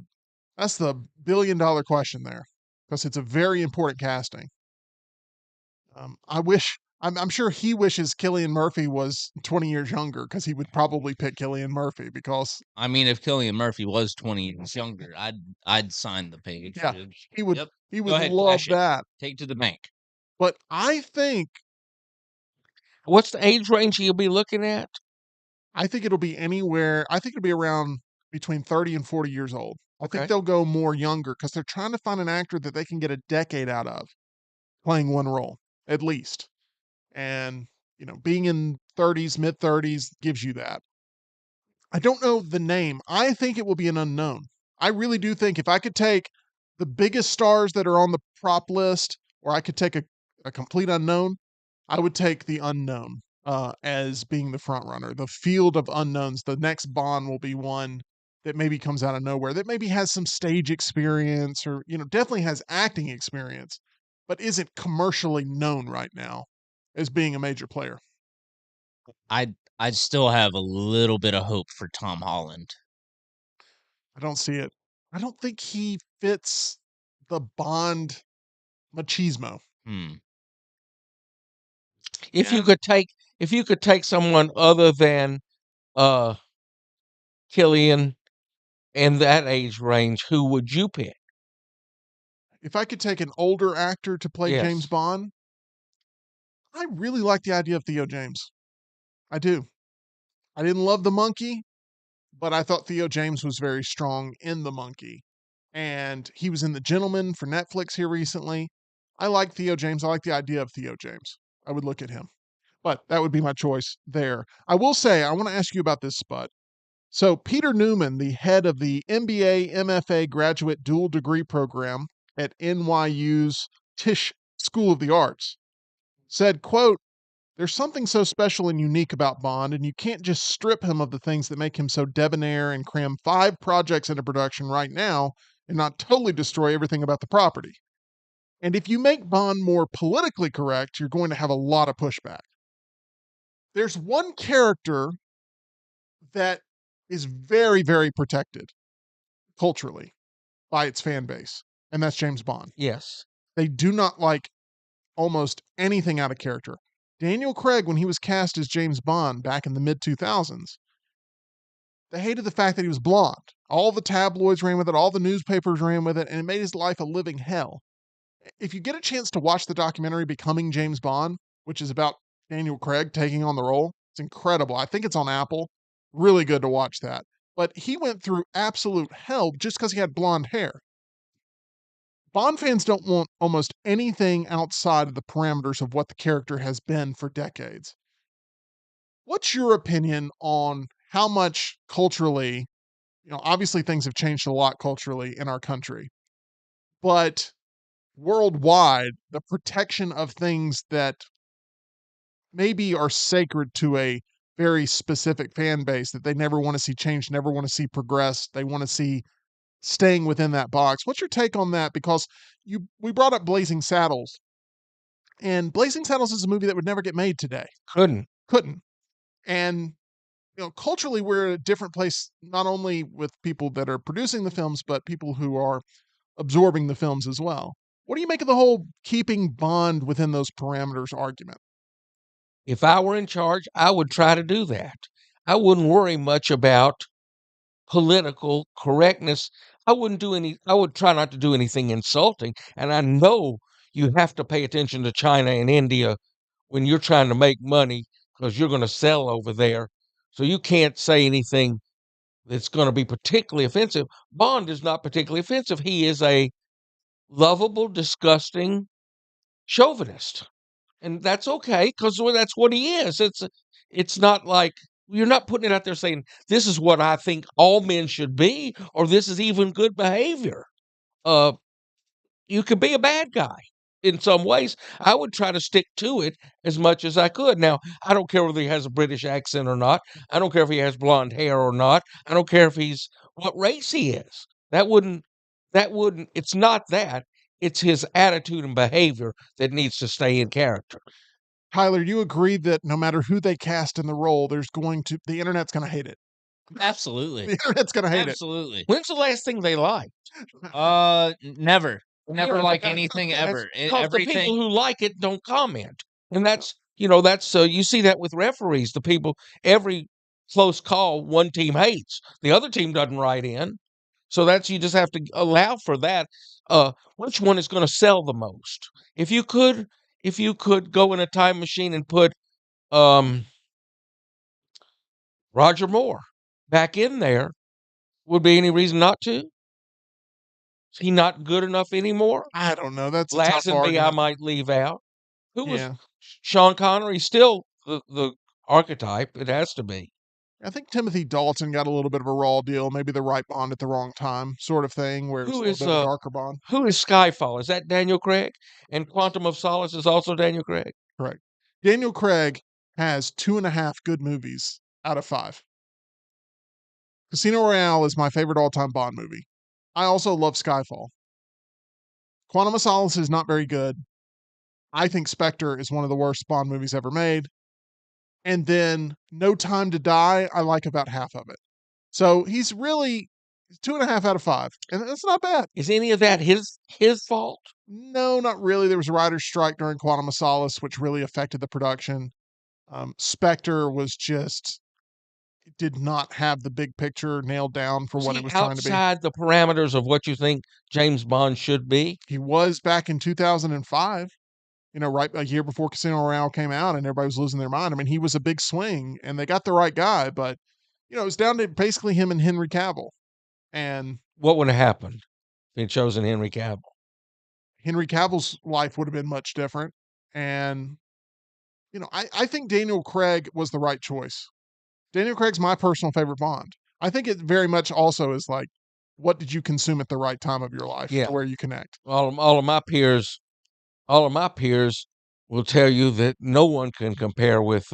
billion-dollar question there because it's a very important casting. I'm sure he wishes Cillian Murphy was 20 years younger because he would probably pick Cillian Murphy because I mean, if Cillian Murphy was 20 years younger, I'd sign the page. Yeah, he would Yep. he Go would ahead, love cash it. that. Take to the bank. But I think What's the age range you'll be looking at? it'll be anywhere. I think it'll be around between 30 and 40 years old. I Okay. think they'll go more younger because they're trying to find an actor that they can get a decade out of playing one role at least. And being in 30s, mid 30s gives you that. I don't know the name. I think it will be an unknown. I really do think if I could take the biggest stars that are on the prop list, or I could take a complete unknown, I would take the unknown as being the front runner. The field of unknowns. The next Bond will be one that maybe comes out of nowhere, that maybe has some stage experience, or definitely has acting experience, but isn't commercially known right now as being a major player. I still have a little bit of hope for Tom Holland. I don't see it. I don't think he fits the Bond machismo. If you could take someone other than Killian in that age range, who would you pick? If I could take an older actor to play James Yes. Bond, I really like the idea of Theo James. I do. I didn't love The Monkey, but I thought Theo James was very strong in The Monkey. And he was in The Gentleman for Netflix here recently. I like Theo James. I like the idea of Theo James. I would look at him. But that would be my choice there. I will say, I want to ask you about this, Spud. So, Peter Newman, the head of the MBA MFA graduate dual degree program at NYU's Tisch School of the Arts, said, quote, "There's something so special and unique about Bond, and you can't just strip him of the things that make him so debonair and cram 5 projects into production right now and not totally destroy everything about the property. And if you make Bond more politically correct, you're going to have a lot of pushback." There's one character that is very, very protected culturally by its fan base, and that's James Bond. Yes. They do not like almost anything out of character. Daniel Craig, when he was cast as James Bond back in the mid 2000s, they hated the fact that he was blonde. All the tabloids ran with it, all the newspapers ran with it, and it made his life a living hell. If you get a chance to watch the documentary Becoming James Bond, which is about Daniel Craig taking on the role, it's incredible. I think it's on Apple. Really good to watch that. But he went through absolute hell just because he had blonde hair. Bond fans don't want almost anything outside of the parameters of what the character has been for decades. What's your opinion on how much culturally, obviously things have changed a lot culturally in our country, but worldwide, the protection of things that maybe are sacred to a very specific fan base that they never want to see change, never want to see progress, they want to see staying within that box. What's your take on that? Because we brought up Blazing Saddles, and Blazing Saddles is a movie that would never get made today. Couldn't. And culturally, we're at a different place, not only with people that are producing the films, but people who are absorbing the films as well. What do you make of the whole keeping Bond within those parameters argument? If I were in charge, I would try to do that. I wouldn't worry much about political correctness. I would try not to do anything insulting. And I know you have to pay attention to China and India when you're trying to make money because you're going to sell over there. So you can't say anything that's going to be particularly offensive. Bond is not particularly offensive. He is a lovable, disgusting chauvinist. And that's okay because that's what he is. It's not like you're not putting it out there saying this is what I think all men should be, or this is even good behavior. You could be a bad guy in some ways. I would try to stick to it as much as I could. Now, I don't care whether he has a British accent or not. I don't care if he has blonde hair or not. I don't care if he's what race he is. That wouldn't, it's not that. It's his attitude and behavior that needs to stay in character. Tyler, you agree that no matter who they cast in the role, the internet's going to hate it. Absolutely. The internet's going to hate Absolutely. When's the last thing they liked? Never like anything ever. Because the people Everything. who like it don't comment. And that's you see that with referees. The people, every close call, one team hates. The other team doesn't write in. So you just have to allow for that. Which one is going to sell the most? If you could go in a time machine and put Roger Moore back in there, would be any reason not to? Is he not good enough anymore? I don't know. That's a tough Lazenby, I argument. might leave out. Who was Yeah. Sean Connery? Still the archetype. It has to be. I think Timothy Dalton got a little bit of a raw deal, maybe the right Bond at the wrong time, sort of thing, where it's a Who little is bit of a darker Bond. who is Skyfall? Is that Daniel Craig? And Quantum of Solace is also Daniel Craig. Correct. Daniel Craig has 2.5 good movies out of 5. Casino Royale is my favorite all-time Bond movie. I also love Skyfall. Quantum of Solace is not very good. I think Spectre is one of the worst Bond movies ever made. And then No Time to Die, I like about half of it. So he's really 2.5 out of 5, and that's not bad. Is any of that his fault? No, not really. There was a writer's strike during Quantum of Solace, which really affected the production. Spectre was just did not have the big picture nailed down for what it was trying to be. Outside the parameters of what you think James Bond should be? He was back in 2005, right a year before Casino Royale came out and everybody was losing their mind. I mean, he was a big swing and they got the right guy, but it was down to basically him and Henry Cavill. And what would have happened if he'd chosen Henry Cavill? Henry Cavill's life would have been much different. And, I think Daniel Craig was the right choice. Daniel Craig's my personal favorite Bond. I think it very much also is like, what did you consume at the right time of your life to where you connect? All of my peers will tell you that no one can compare with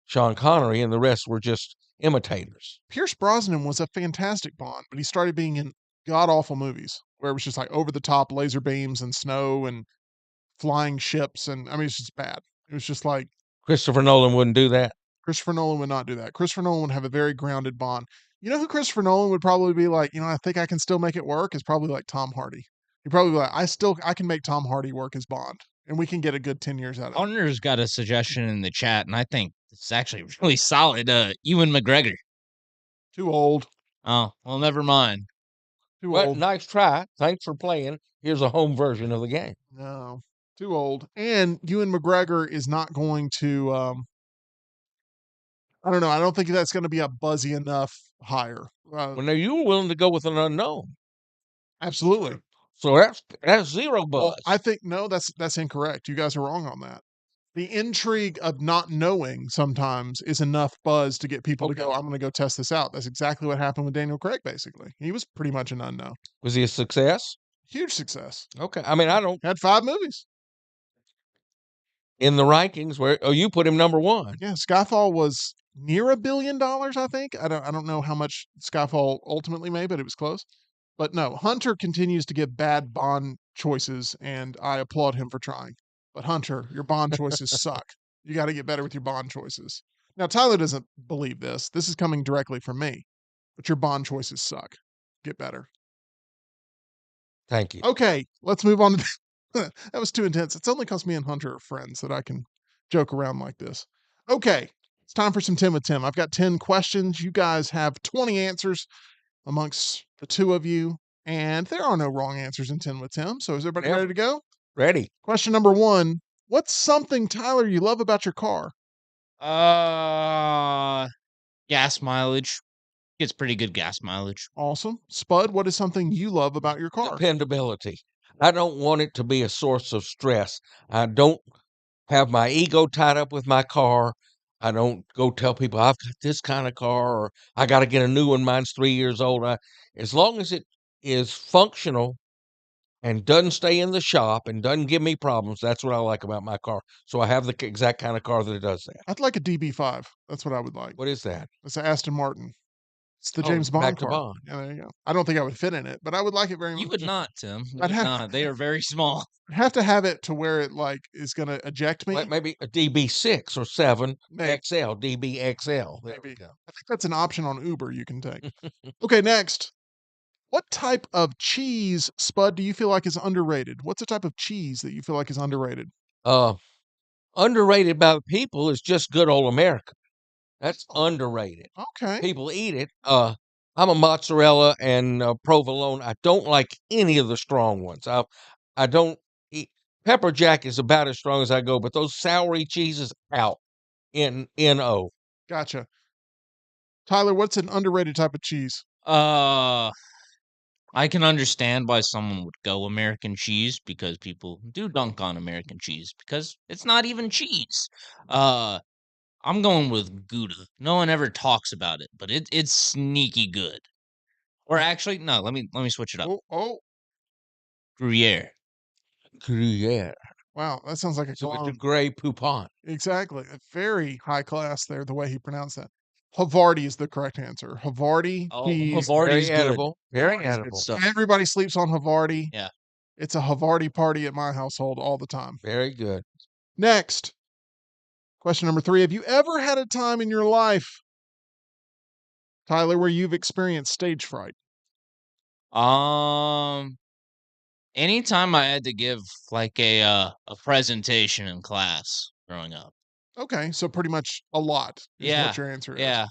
Sean Connery, and the rest were just imitators. Pierce Brosnan was a fantastic Bond, but he started being in god-awful movies where it was just like over-the-top laser beams and snow and flying ships, and I mean, it's just bad. It was just like Christopher Nolan wouldn't do that. Christopher Nolan would not do that. Christopher Nolan would have a very grounded Bond. You know who Christopher Nolan would probably be like, I think I can still make it work, is probably like Tom Hardy. He'd probably be like, I can make Tom Hardy work as Bond, and we can get a good 10 years out of it. Hunter's got a suggestion in the chat, and I think it's actually really solid. Ewan McGregor. Too old. Oh, well, never mind. Too old. Nice try. Thanks for playing. Here's a home version of the game. No, too old. And Ewan McGregor is not going to, I don't know. I don't think that's going to be a buzzy enough hire. Well, now you were willing to go with an unknown. Absolutely. So that's zero buzz. Well, I think, no, that's incorrect. You guys are wrong on that. The intrigue of not knowing sometimes is enough buzz to get people to go, I'm going to go test this out. That's exactly what happened with Daniel Craig, basically. He was pretty much an unknown. Was he a success? Huge success. Okay. I mean, Had 5 movies. In the rankings where you put him number 1. Yeah, Skyfall was near $1 billion, I think. I don't know how much Skyfall ultimately made, but it was close. But no, Hunter continues to give bad Bond choices, and I applaud him for trying. But Hunter, your Bond choices suck. You got to get better with your Bond choices. Now, Tyler doesn't believe this. This is coming directly from me. But your Bond choices suck. Get better. Thank you. Okay, let's move on. That was too intense. It's only because me and Hunter are friends that I can joke around like this. Okay, it's time for some Tim with Tim. I've got 10 questions. You guys have 20 answers amongst the two of you. And there are no wrong answers in 10 with Tim. So is everybody ready to go? Ready. Question number 1. What's something, Tyler, you love about your car? Gas mileage. Gets pretty good gas mileage. Awesome. Spud, what is something you love about your car? Dependability. I don't want it to be a source of stress. I don't have my ego tied up with my car. I don't go tell people I've got this kind of car or I got to get a new one. Mine's 3 years old. As long as it is functional and doesn't stay in the shop and doesn't give me problems, that's what I like about my car. So I have the exact kind of car that does that. I'd like a DB5. That's what I would like. What is that? It's an Aston Martin. It's the James Bond back car. to Bond. Yeah, there you go. I don't think I would fit in it, but I would like it very much. You would not, Tim. You I'd would have- not. They are very small. I'd have to have it to where it is going to eject me. Like maybe a DB6 or 7 Maybe. XL, DBXL. There we Maybe. go. I think that's an option on Uber you can take. Okay, next. What type of cheese, Spud, do you feel like is underrated? What's the type of cheese that you feel like is underrated? Underrated by the people is just good old America. That's underrated. Okay. People eat it. I'm a mozzarella and provolone. I don't like any of the strong ones. I don't eat. Pepper jack is about as strong as I go, but those soury cheeses out. N-O. Gotcha. Tyler, what's an underrated type of cheese? I can understand why someone would go American cheese because people do dunk on American cheese because it's not even cheese. I'm going with Gouda. No one ever talks about it, but it's sneaky good. Or actually, no. Let me switch it up. Oh, Gruyere. Gruyere. wow. That sounds like a So it's a cologne. Grey Poupon. Exactly. A very high class there, the way he pronounced that. Havarti is the correct answer. Havarti. Oh, He's Havarti's Very good. edible. Very Havarti's good edible. stuff. everybody sleeps on Havarti. Yeah. It's a Havarti party at my household all the time. Very good. Next, question number 3. Have you ever had a time in your life, Tyler, where you've experienced stage fright? Anytime I had to give like a presentation in class growing up. Okay, so pretty much a lot is Yeah. what your answer is. Yeah.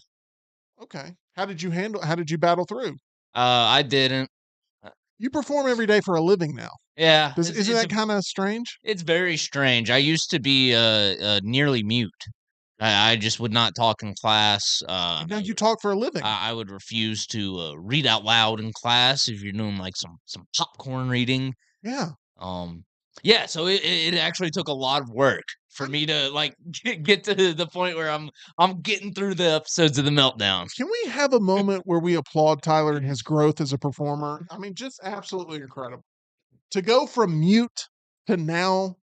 Okay. How did you battle through? I didn't. You perform every day for a living now. Yeah. Isn't that kind of strange? It's very strange. I used to be nearly mute. I just would not talk in class. And now you talk for a living. I would refuse to read out loud in class if you're doing like some popcorn reading. Yeah. Yeah, so it actually took a lot of work for me to like get to the point where I'm getting through the episodes of the Meltdown. Can we have a moment where we applaud Tyler and his growth as a performer? I mean, just absolutely incredible. To go from mute to now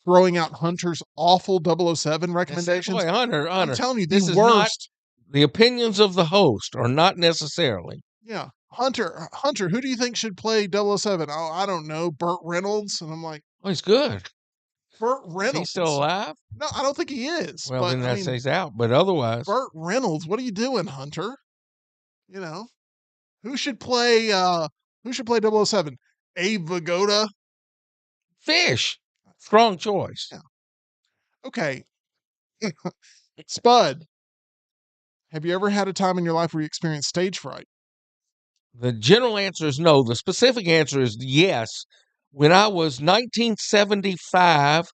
throwing out Hunter's awful 007 recommendations. Boy, Hunter, I'm telling you, this the is not- worst. the opinions of the host are not necessarily. Yeah. Hunter, who do you think should play 007? Oh, I don't know. Burt Reynolds. And I'm like, Oh, he's good. Burt Is Reynolds. he still alive? No, I don't think he is. Well, but then I that mean, says out. But otherwise, Burt Reynolds, what are you doing, Hunter? You know, who should play 007? Abe Vigoda? Fish. Strong choice. Yeah. Okay. Spud, have you ever had a time in your life where you experienced stage fright? The general answer is no. The specific answer is yes. When I was 1975,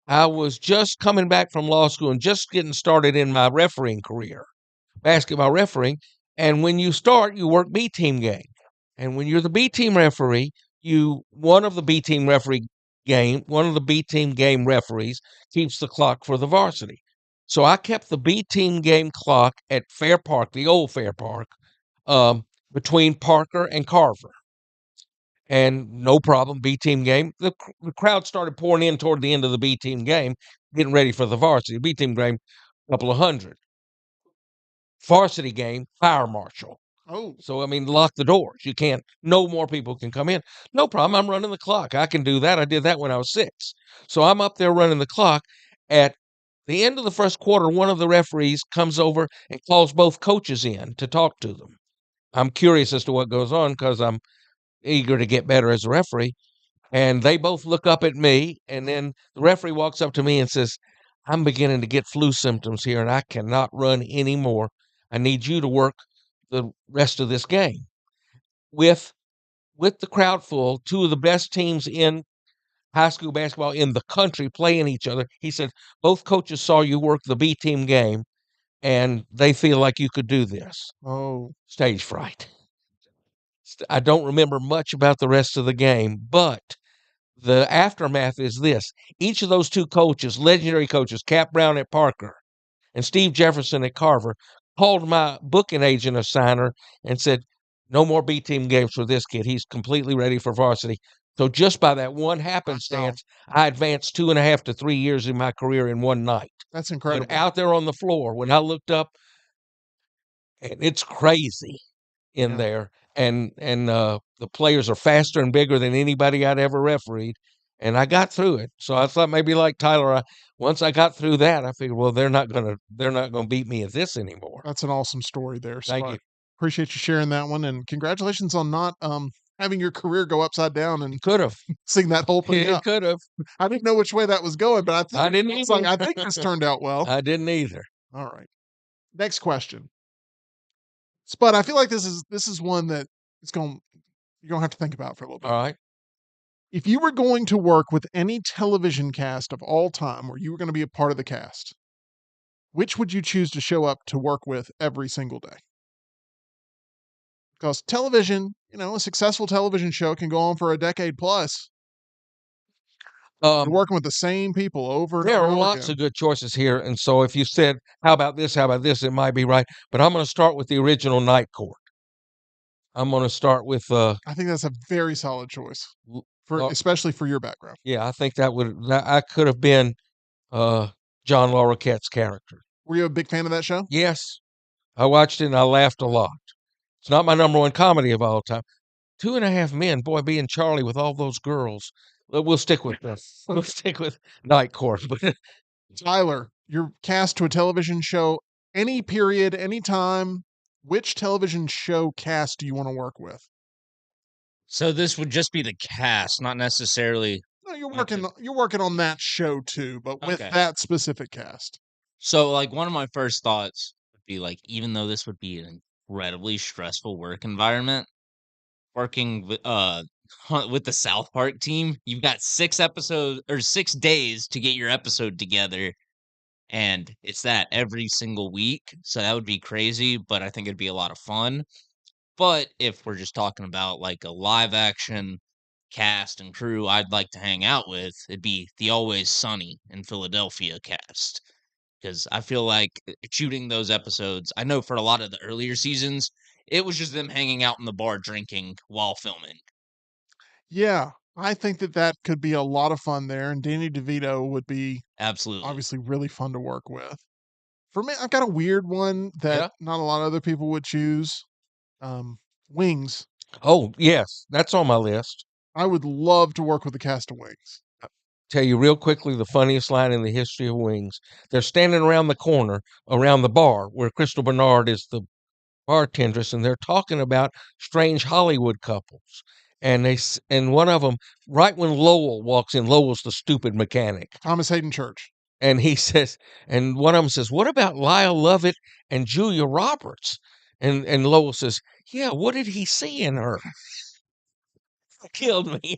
I was just coming back from law school and just getting started in my refereeing career, basketball refereeing. And when you start, you work B team game. And when you're the B team referee, one of the B team game referees keeps the clock for the varsity. So I kept the B team game clock at Fair Park, the old Fair Park, between Parker and Culver. And no problem, B team game. The crowd started pouring in toward the end of the B team game, getting ready for the varsity. B team game, a couple of hundred. Varsity game, fire marshal. Oh, So, I mean, lock the doors. You can't, no more people can come in. No problem. I'm running the clock. I can do that. I did that when I was 6. So I'm up there running the clock. At the end of the first quarter, one of the referees comes over and calls both coaches in to talk to them. I'm curious as to what goes on because I'm eager to get better as a referee. And they both look up at me. And then the referee walks up to me and says, I'm beginning to get flu symptoms here and I cannot run anymore. I need you to work the rest of this game. With the crowd full, 2 of the best teams in high school basketball in the country playing each other, he said, both coaches saw you work the B team game and they feel like you could do this. oh, Stage fright. I don't remember much about the rest of the game, but the aftermath is this. Each of those 2 coaches, legendary coaches, Cap Brown at Parker and Steve Jefferson at Culver, called my booking agent a signer and said, no more B team games for this kid. He's completely ready for varsity. So just by that one happenstance, I advanced 2.5 to 3 years in my career in one night. that's incredible. But out there on the floor, when I looked up, and it's crazy in there, and the players are faster and bigger than anybody I'd ever refereed, and I got through it. So I thought maybe like Tyler, once I got through that, I figured, well, they're not gonna beat me at this anymore. That's an awesome story there. Thank Spud. you. Appreciate you sharing that one, and congratulations on not having your career go upside down and Could have. seeing that whole thing It up. could have. I didn't know which way that was going, but I didn't it's like, either. I think this turned out well. I didn't either. All right. Next question. Spud, I feel like this is one that you're gonna have to think about for a little bit. All right. If you were going to work with any television cast of all time, or you were going to be a part of the cast, which would you choose to show up to work with every single day? Because television, a successful television show can go on for a decade plus. You're working with the same people over and There over are and over lots again. of good choices here, and so if you said, "How about this? How about this?" It might be right, but I'm going to start with the original Night Court. I'm going to start with I think that's a very solid choice uh, especially for your background. yeah, I think I could have been John Larroquette's character. Were you a big fan of that show? Yes, I watched it and I laughed a lot. It's not my number one comedy of all time. 2.5 Men, boy, being Charlie with all those girls. We'll stick with this. We'll stick with Night Court. But Tyler, you're cast to a television show, any period, any time. Which television show cast do you want to work with? So this would just be the cast, not necessarily. No, you're like working. You're working on that show too, but with Okay. that specific cast. So, like, one of my first thoughts would be like, even though this would be an incredibly stressful work environment, working with the South Park team, you've got 6 episodes or 6 days to get your episode together, and it's that every single week. So that would be crazy, but I think it'd be a lot of fun. But if we're just talking about like a live action cast and crew I'd like to hang out with, it'd be the Always Sunny in Philadelphia cast. Because I feel like shooting those episodes, I know for a lot of the earlier seasons, it was just them hanging out in the bar drinking while filming. Yeah, I think that could be a lot of fun there, and Danny DeVito would be Absolutely. obviously really fun to work with. For me, I've got a weird one that Yeah. not a lot of other people would choose. Wings. oh yes, that's on my list. I would love to work with the cast of Wings. Tell you real quickly the funniest line in the history of Wings. They're standing around the corner, around the bar where Crystal Bernard is the bartendress, and they're talking about strange Hollywood couples. And one of them, right when Lowell walks in, Lowell's the stupid mechanic, Thomas Hayden Church. and he says, and one of them says, "What about Lyle Lovett and Julia Roberts?" And Lowell says, "Yeah, what did he see in her?" Killed me.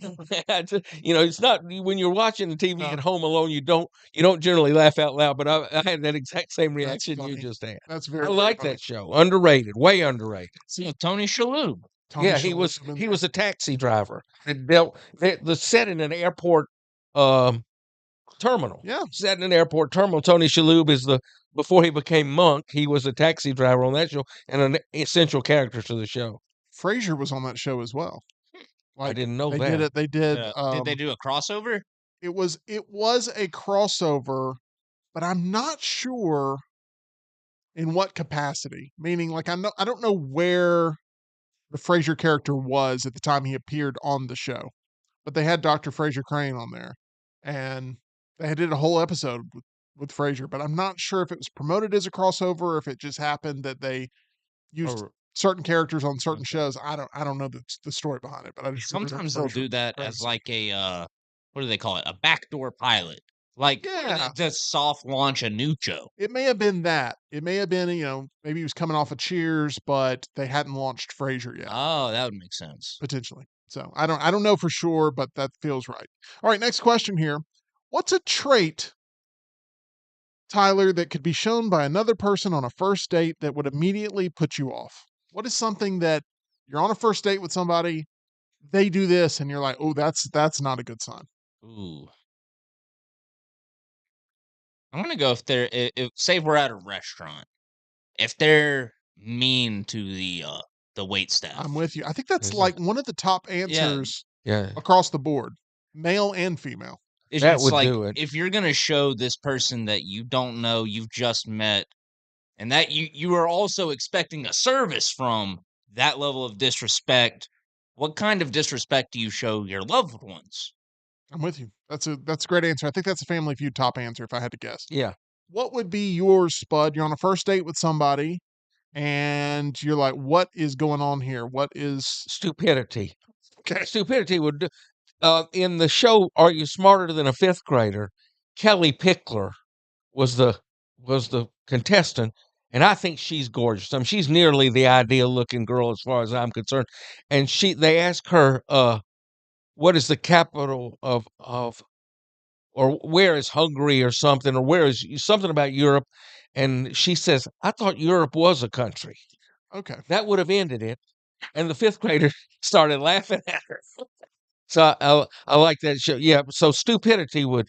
It's not when you're watching the TV No. at home alone, you don't generally laugh out loud, but I had that exact same That's reaction you funny. just had. That's I very, very like funny. that show. Underrated, way underrated. So Tony Shalhoub. Tony Yeah, he Shalhoub in he there. was a taxi driver that dealt the set in an airport terminal. Yeah. Set in an airport terminal. Tony Shalhoub is before he became Monk, he was a taxi driver on that show and an essential character to the show. Frasier was on that show as well. I didn't know they that. did it. They did. Did they do a crossover? It was a crossover, but I'm not sure in what capacity. Meaning, like I don't know where the Frasier character was at the time he appeared on the show, but they had Dr. Frasier Crane on there, and they did a whole episode with Frasier. But I'm not sure if it was promoted as a crossover or if it just happened that they used Or- certain characters on certain Okay. shows. I don't know the story behind it, but I just remember Sometimes they'll Frasier do that Crane. as like a what do they call it? A backdoor pilot. Like Yeah. to soft launch a new show. It may have been that. It may have been, maybe he was coming off of Cheers, but they hadn't launched Frasier yet, Oh, that would make sense. potentially. So I don't know for sure, but that feels right. All right, next question here. What's a trait, Tyler, that could be shown by another person on a first date that would immediately put you off? What is something that you're on a first date with somebody, they do this, and you're like, oh, that's not a good sign. Ooh. I'm gonna go if say we're at a restaurant. If they're mean to the wait staff. I'm with you. I think that's Is like one of the top Yeah. answers Yeah, across the board, male and female. That It's would like do it. if you're gonna show this person that you don't know, you've just met, and that you are also expecting a service from, that level of disrespect, what kind of disrespect do you show your loved ones? I'm with you. That's a great answer. I think that's a Family Feud top answer if I had to guess. yeah. What would be yours, Spud? You're on a first date with somebody and you're like, what is going on here? What is Stupidity. okay? Stupidity would do. In the show Are You Smarter Than a Fifth Grader, Kelly Pickler was the contestant, and I think she's gorgeous. I mean, she's nearly the ideal looking girl as far as I'm concerned. And they ask her, what is the capital of or where is Hungary or something, or where is something about Europe? And she says, "I thought Europe was a country." Okay. That would have ended it. And the fifth grader started laughing at her. So I like that show. Yeah, so stupidity would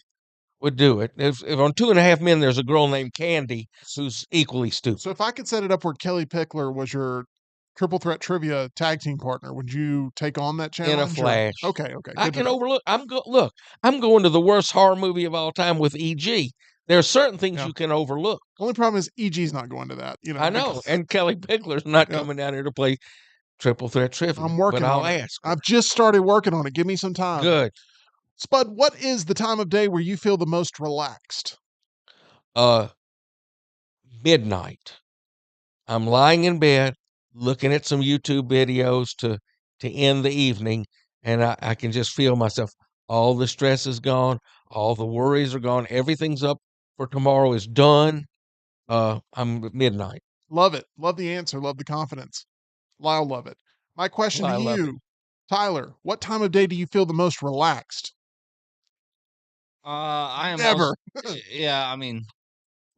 do it. If on 2.5 Men there's a girl named Candy who's equally stupid. So if I could set it up where Kelly Pickler was your Triple Threat Trivia tag team partner, would you take on that challenge? In a flash. Okay. I Good to can know. overlook. Look. I'm going to the worst horror movie of all time with E.G. There are certain things Yeah. you can overlook. Only problem is EG's not going to that. I know, because- and Kelly Pickler's not Yeah. coming down here to play Triple Threat Trivia. I'm working but I'll on it. ask her. I've just started working on it. Give me some time. Good. Spud, what is the time of day where you feel the most relaxed? Midnight. I'm lying in bed looking at some YouTube videos to end the evening, and I can just feel myself. All the stress is gone, all the worries are gone, everything's up for tomorrow is done. I'm at midnight. Love it. Love the answer. Love the confidence. Lyle, love it. My question I to love you, Tyler, what time of day do you feel the most relaxed? I am Never. yeah, I mean,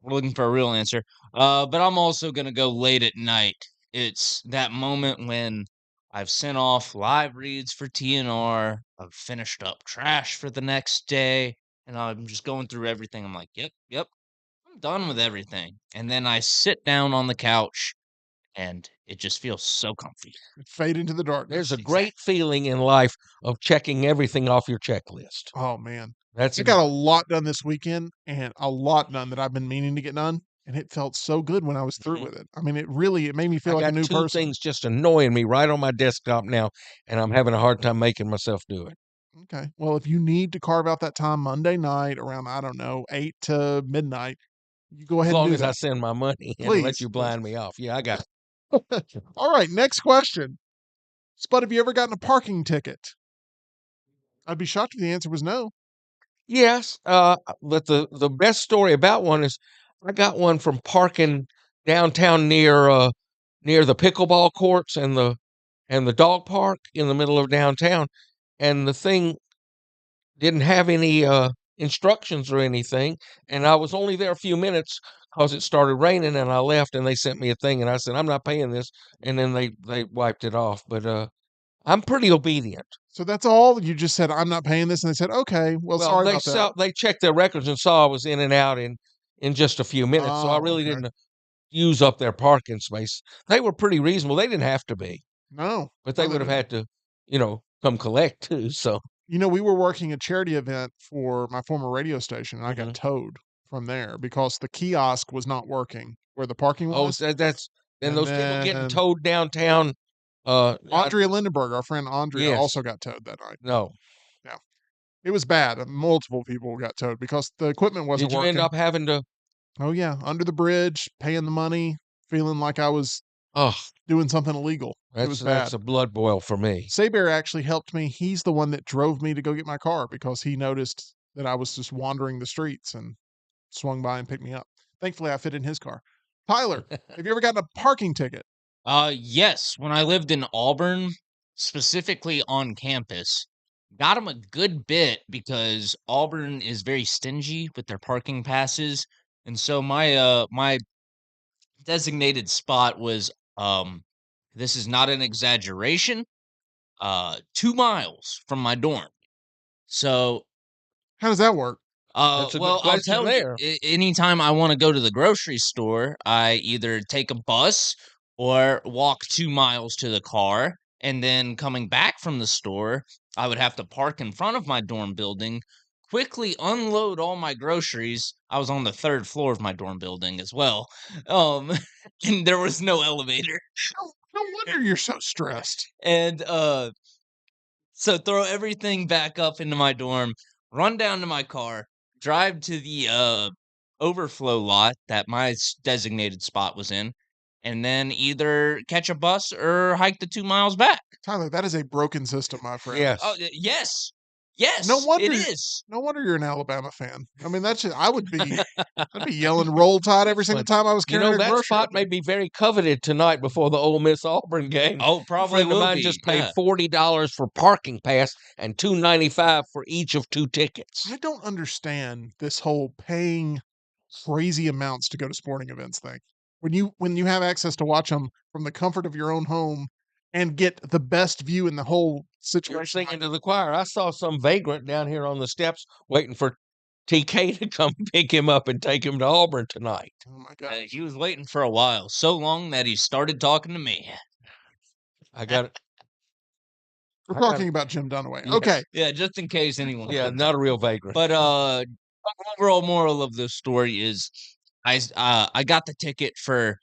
we're looking for a real answer. But I'm also gonna go late at night. It's that moment when I've sent off live reads for TNR, I've finished up trash for the next day, and I'm just going through everything. I'm like, yep, I'm done with everything. And then I sit down on the couch and it just feels so comfy. Fade into the darkness. There's a great feeling in life of checking everything off your checklist. Oh, man. That's I got a lot done this weekend and a lot done that I've been meaning to get done. And it felt so good when I was through with it. I mean, it made me feel I like a got new two person. things just annoying me right on my desktop now, and I'm having a hard time making myself do it. Okay. Well, if you need to carve out that time Monday night around, I don't know, 8 to midnight, you go As ahead and long do as I that. send my money and let Please, you please. blind me off. Yeah, I got it. All right. Next question. Spud, have you ever gotten a parking ticket? I'd be shocked if the answer was no. Yes, but the best story about one is I got one from parking downtown near the pickleball courts and the dog park in the middle of downtown, and the thing didn't have any instructions or anything, and I was only there a few minutes because it started raining, and I left, and they sent me a thing, and I said I'm not paying this, and then they wiped it off. But I'm pretty obedient. So that's all? You just said, I'm not paying this. And they said, okay, well, Well, sorry about that. they checked their records and saw I was in and out in just a few minutes, so I Oh, really okay. didn't use up their parking space. They were pretty reasonable. They didn't have to be, No. but they No, would have didn't. had to, come collect too. So We were working a charity event for my former radio station, and I got Mhm. towed from there because the kiosk was not working where the parking oh, was. that's then And those people getting then towed downtown. Andrea Lindenberg, our friend Andrea, Yes. also got towed that night. No. Yeah. It was bad. Multiple people got towed because the equipment wasn't Did you end working. up having to? Oh, yeah. Under the bridge, paying the money, feeling like I was Oh, doing something illegal. It was bad. that's a blood boil for me. Saber actually helped me. He's the one that drove me to go get my car because he noticed that I was just wandering the streets and swung by and picked me up. Thankfully, I fit in his car. Tyler, have you ever gotten a parking ticket? Yes, when I lived in Auburn, specifically on campus, got them a good bit because Auburn is very stingy with their parking passes. And so my designated spot was this is not an exaggeration, 2 miles from my dorm. So How does that work? That's a good well, I'll question tell there. you, anytime I want to go to the grocery store, I either take a bus or walk 2 miles to the car. And then coming back from the store, I would have to park in front of my dorm building, quickly unload all my groceries. I was on the 3rd floor of my dorm building as well. Um, and there was no elevator. No wonder you're so stressed. And so throw everything back up into my dorm, run down to my car, drive to the overflow lot that my designated spot was in, and then either catch a bus or hike the 2 miles back. Tyler, that is a broken system, my friend. Yes. Yes. Yes, No wonder it is. No wonder you're an Alabama fan. I mean, that's just, I'd be yelling "Roll Tide" every single But, time I was carrying a that grocery. spot may be very coveted tonight before the Ole Miss Auburn game. Oh, A probably friend of will mine be. just paid Yeah. $40 for parking pass and $2.95 for each of 2 tickets. I don't understand this whole paying crazy amounts to go to sporting events thing. When you have access to watch them from the comfort of your own home and get the best view in the whole You're situation. singing to the choir. I saw some vagrant down here on the steps waiting for TK to come pick him up and take him to Auburn tonight. Oh my God. He was waiting for a while, so long that he started talking to me. I got it. We're talking about Jim Dunaway. Yes. Okay. Yeah, just in case anyone. Yeah, not a real vagrant. But overall moral of the story is, I got the ticket for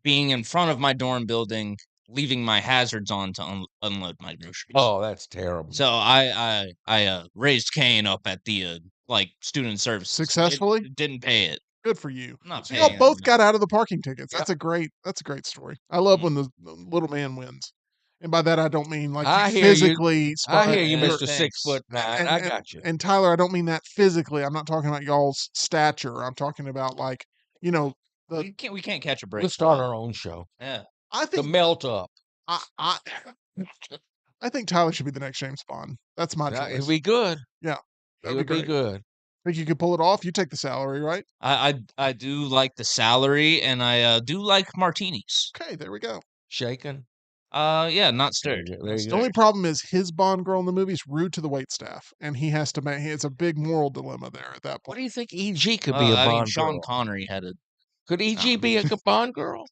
being in front of my dorm building, leaving my hazards on to unload my groceries. Oh, that's terrible. So I raised Cain up at the student services. Successfully? It didn't pay it. Good for you. I'm not So y'all paying both it. got out of the parking tickets. That's a great story. I love Mm. when the little man wins. And by that I don't mean like I you hear you. physically I hear Spud, you, Yeah, Mr. thanks. 6'9". I got you. And Tyler, I don't mean that physically. I'm not talking about y'all's stature. I'm talking about like, you know, We can't catch a break. We'll start our own show. Yeah. I The think Melt Up. I think Tyler should be the next James Bond. That's my choice. It'd be good. Yeah. It That'd would be great. good. Think you could pull it off? You take the salary, right? I do like the salary, and I do like martinis. Okay, there we go. Shaken. Yeah, not stirred. There you The go. only problem is his Bond girl in the movie is rude to the waitstaff, and he has to make. It's a big moral dilemma there at that What point. do you think EG could be a I mean, Bond Sean girl? Connery had a. Could EG be a Bond girl?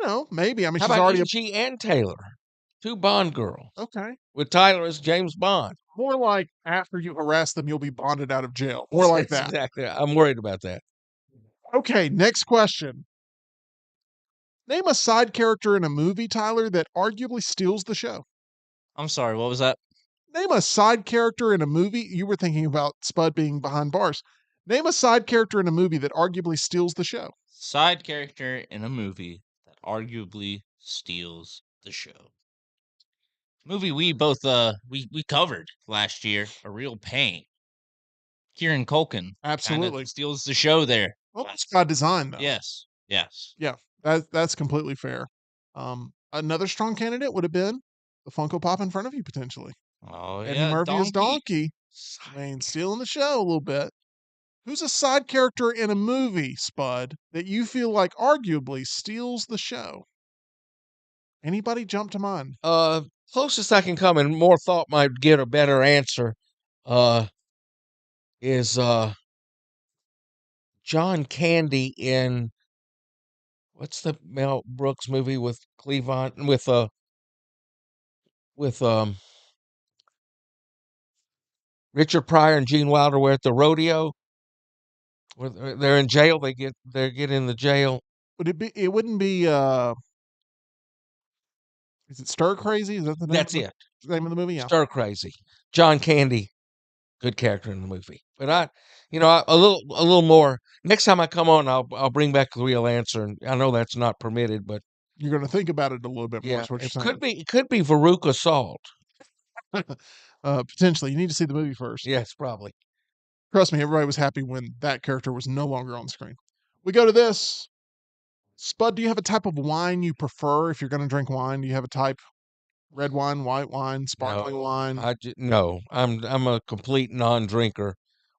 You know, maybe. I mean, How she's about already EG and Taylor? Two Bond girls. okay. With Tyler as James Bond. More like after you harass them, you'll be bonded out of jail. More like That's that. Exactly. I'm worried about that. Okay, next question. Name a side character in a movie, Tyler, that arguably steals the show. I'm sorry, what was that? Name a side character in a movie. You were thinking about Spud being behind bars. Name a side character in a movie that arguably steals the show. Side character in a movie that arguably steals the show. Movie we both we covered last year, A Real Pain. Kieran Culkin Absolutely steals the show there. Well, it's by design, though. Yes. Yeah, that's completely fair. Another strong candidate would have been the Funko Pop in front of you, potentially. Oh Eddie yeah, Murphy as Donkey. I mean, stealing the show a little bit. Who's a side character in a movie, Spud, that you feel like arguably steals the show? Anybody jump to mind? Closest I can come, and more thought might get a better answer, is John Candy in what's the Mel Brooks movie with Cleavon with Richard Pryor and Gene Wilder were at the rodeo. Where they're in jail, they get in the jail. Would it be? It wouldn't be. Is it Stir Crazy? Is that the name? That's it. Name of the movie? Yeah. Stir Crazy. John Candy, good character in the movie. But a little more. Next time I come on, I'll bring back the real answer. And I know that's not permitted, but You're going to think about it a little bit more. yeah, Is what you're it saying. could be Veruca Salt. Potentially, you need to see the movie first. Yes, probably. Trust me, everybody was happy when that character was no longer on screen. We go to this. Spud, do you have a type of wine you prefer if you're going to drink wine? Do you have a type? Red wine, white wine, sparkling wine? No. I'm a complete non-drinker.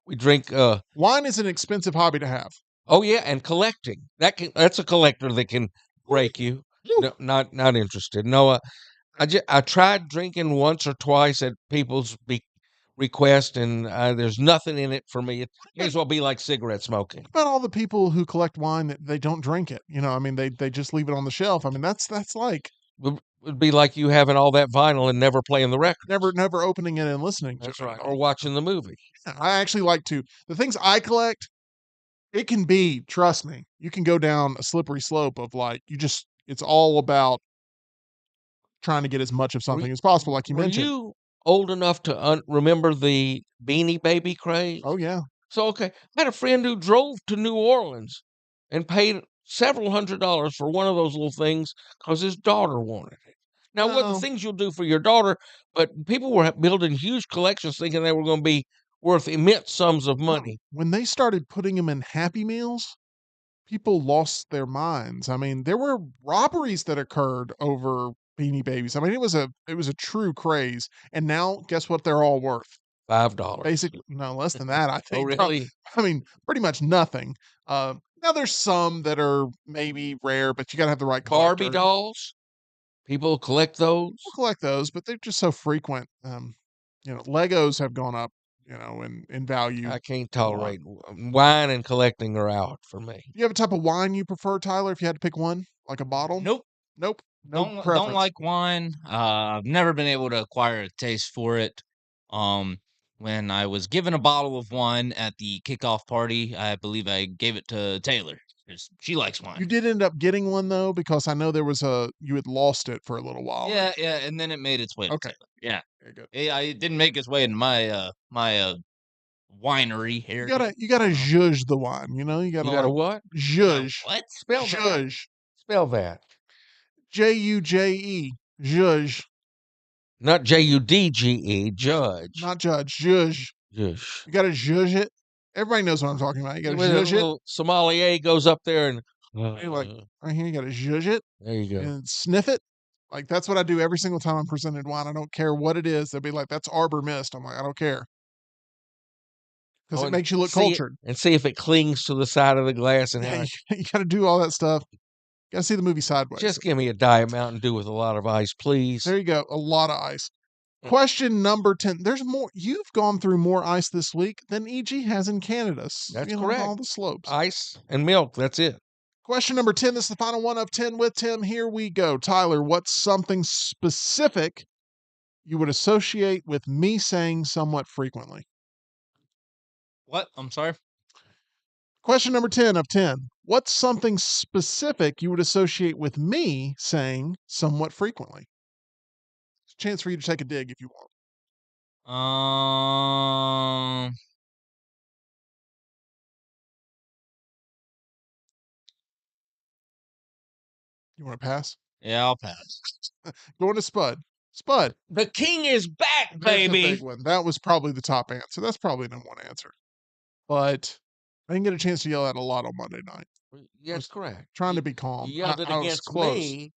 We drink. Wine is an expensive hobby to have. Oh yeah, and collecting. That's a collector that can break you. No, not interested. No, I tried drinking once or twice at people's request, and there's nothing in it for me. It may as well be like cigarette smoking. What about all the people who collect wine that they don't drink it? I mean, they just leave it on the shelf. I mean, that's like Would be like you having all that vinyl and never playing the record. never opening it and listening to it. That's right. Or watching the movie. I actually like to. The things I collect, it can be, trust me, you can go down a slippery slope of like, it's all about trying to get as much of something as possible, like you mentioned. Were you old enough to remember the Beanie Baby craze? Oh, yeah. So, okay, I had a friend who drove to New Orleans and paid several $100s for one of those little things because his daughter wanted it. Now, what the things you'll do for your daughter, but people were building huge collections thinking they were going to be worth immense sums of money. When they started putting them in Happy Meals, people lost their minds. I mean, there were robberies that occurred over Beanie Babies. I mean, it was a true craze. And now, guess what? They're all worth $5. basically. No, less than that. I think. Oh, really? I mean, pretty much nothing. Now there's some that are maybe rare, but you got to have the right collector. Barbie dolls. People collect those. We'll collect those, but they're just so frequent. Legos have gone up, in value. I can't tolerate wine and collecting are out for me. You have a type of wine you prefer, Tyler, if you had to pick one? Like a bottle? Nope. Nope. No Don't preference. like wine. I've never been able to acquire a taste for it. When I was given a bottle of wine at the kickoff party, I believe I gave it to Taylor because she likes wine. You did end up getting one though, because I know you had lost it for a little while. Yeah, and then it made its way to Okay. Taylor. Yeah. Very good. It didn't make its way into my winery here. You gotta zhuzh the wine, you gotta what? Zhuzh. What? Spell that. Zhuzh. Spell that. Juje. Zhuzh. Not Judge. Judge. Not judge. Zhuzh. Zhuzh. You gotta zhuzh it. Everybody knows what I'm talking about. You gotta When a zhuzh it. little sommelier goes up there and You're like, right here, you gotta zhuzh it there you go. and sniff it. Like, that's what I do every single time I'm presented wine. I don't care what it is. They'll be like, that's Arbor Mist. I'm like, I don't care. Because it makes you look cultured. And see if it clings to the side of the glass and Yeah, you got to do all that stuff. You got to see the movie sideways. just give me a Diet Mountain Dew with a lot of ice, please. There you go. A lot of ice. Question number 10. There's more. You've gone through more ice this week than EG has in Canada. That's correct. All the slopes. Ice and milk. That's it. Question number 10. This is the final one of 10 with Tim. Here we go. Tyler, what's something specific you would associate with me saying somewhat frequently? What? I'm sorry? Question number 10 of 10. What's something specific you would associate with me saying somewhat frequently? It's a chance for you to take a dig if you want. You want to pass? Yeah, I'll pass. Going to Spud. Spud. The king is back, There's the baby. big one. That was probably the top answer. That's probably the one answer. But I didn't get a chance to yell at a lot on Monday night. Yes, correct. Trying to be calm. You yelled it I was against close. me.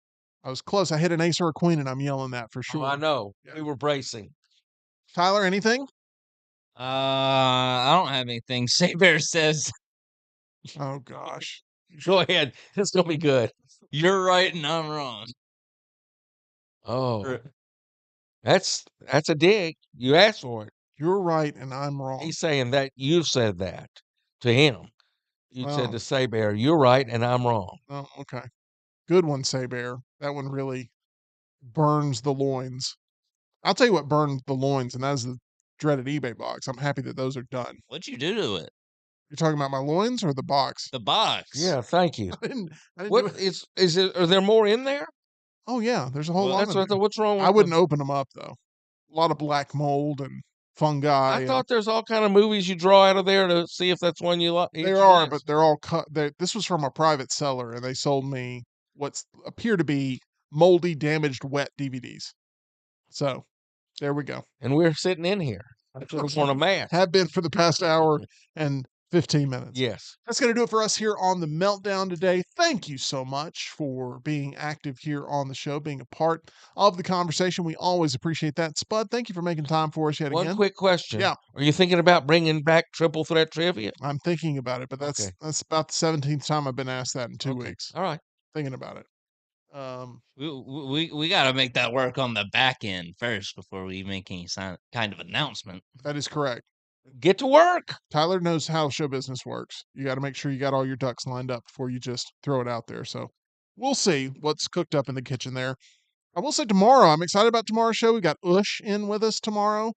I was close. I hit an ace or a queen, and I'm yelling that for sure. Oh, I know. Yeah. We were bracing. Tyler, anything? I don't have anything. Say Bear says, Oh, gosh. Go ahead. It's going to be good. you're right and I'm wrong. Oh, that's a dig. You asked for it. You're right, and I'm wrong. He's saying that you said that to him. You said to Say Bear, you're right and I'm wrong. Oh, okay. Good one, Say Bear. That one really burns the loins. I'll tell you what burned the loins, and that is the dreaded eBay box. I'm happy that those are done. What'd you do to it? You're talking about my loins or the box? The box. Yeah, thank you. I didn't What do it. is it? Are there more in there? Oh, yeah. There's a whole Well, lot that's of what I thought. What's wrong with I wouldn't open them up, though. A lot of black mold and fungi. I thought there's all kind of movies you draw out of there to see if that's one you like. There are, but they're all cut. This was from a private seller, and they sold me what appear to be moldy, damaged, wet DVDs. So there we go. And we're sitting in here. I just want a match. Have been for the past hour and 15 minutes. Yes. That's going to do it for us here on the Meltdown today. Thank you so much for being active here on the show, being a part of the conversation. We always appreciate that. Spud, thank you for making time for us yet again. One quick question. Yeah. Are you thinking about bringing back Triple Threat Trivia? I'm thinking about it, but that's about the 17th time I've been asked that in 2 weeks. All right. Thinking about it. We got to make that work on the back end first before we make any kind of announcement. That is correct. Get to work. Tyler knows how show business works. You got to make sure you got all your ducks lined up before you just throw it out there. So we'll see what's cooked up in the kitchen there. I will say tomorrow, I'm excited about tomorrow's show. We got Ush in with us tomorrow.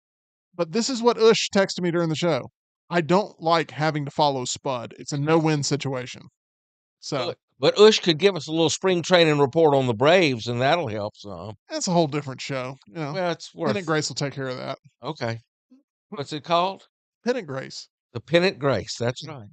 But this is what Ush texted me during the show. I don't like having to follow Spud. It's a no-win situation. So, but Ush could give us a little spring training report on the Braves, and that'll help some. That's a whole different show. Well, it's worth. Pennant Grace will take care of that. Okay. What's it called? Pennant Grace. The Pennant Grace. That's right.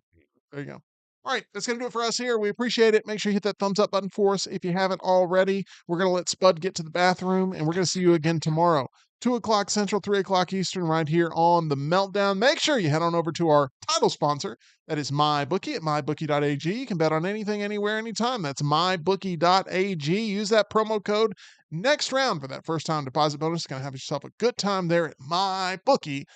There you go. All right, that's going to do it for us here. We appreciate it. Make sure you hit that thumbs up button for us if you haven't already. We're going to let Spud get to the bathroom, and we're going to see you again tomorrow. 2 o'clock Central, 3 o'clock Eastern, right here on The Meltdown. Make sure you head on over to our title sponsor. That is MyBookie at mybookie.ag. You can bet on anything, anywhere, anytime. That's mybookie.ag. Use that promo code next round for that first-time deposit bonus. Going to have yourself a good time there at mybookie.ag.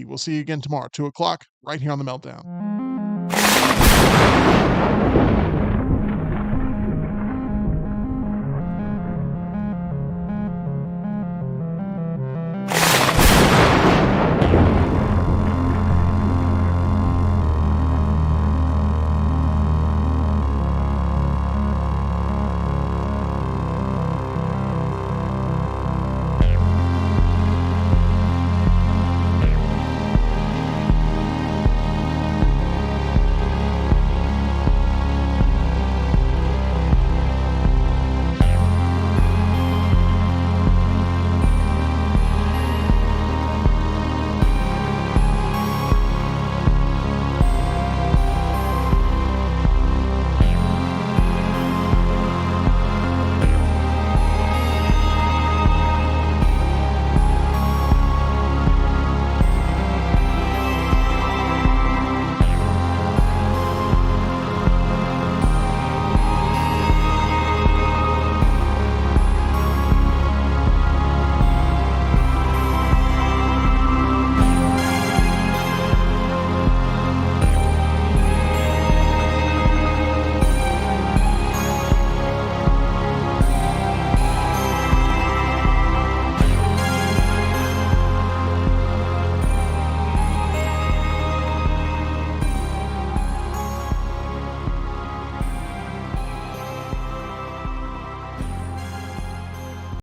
We'll see you again tomorrow, 2 o'clock, right here on The Meltdown.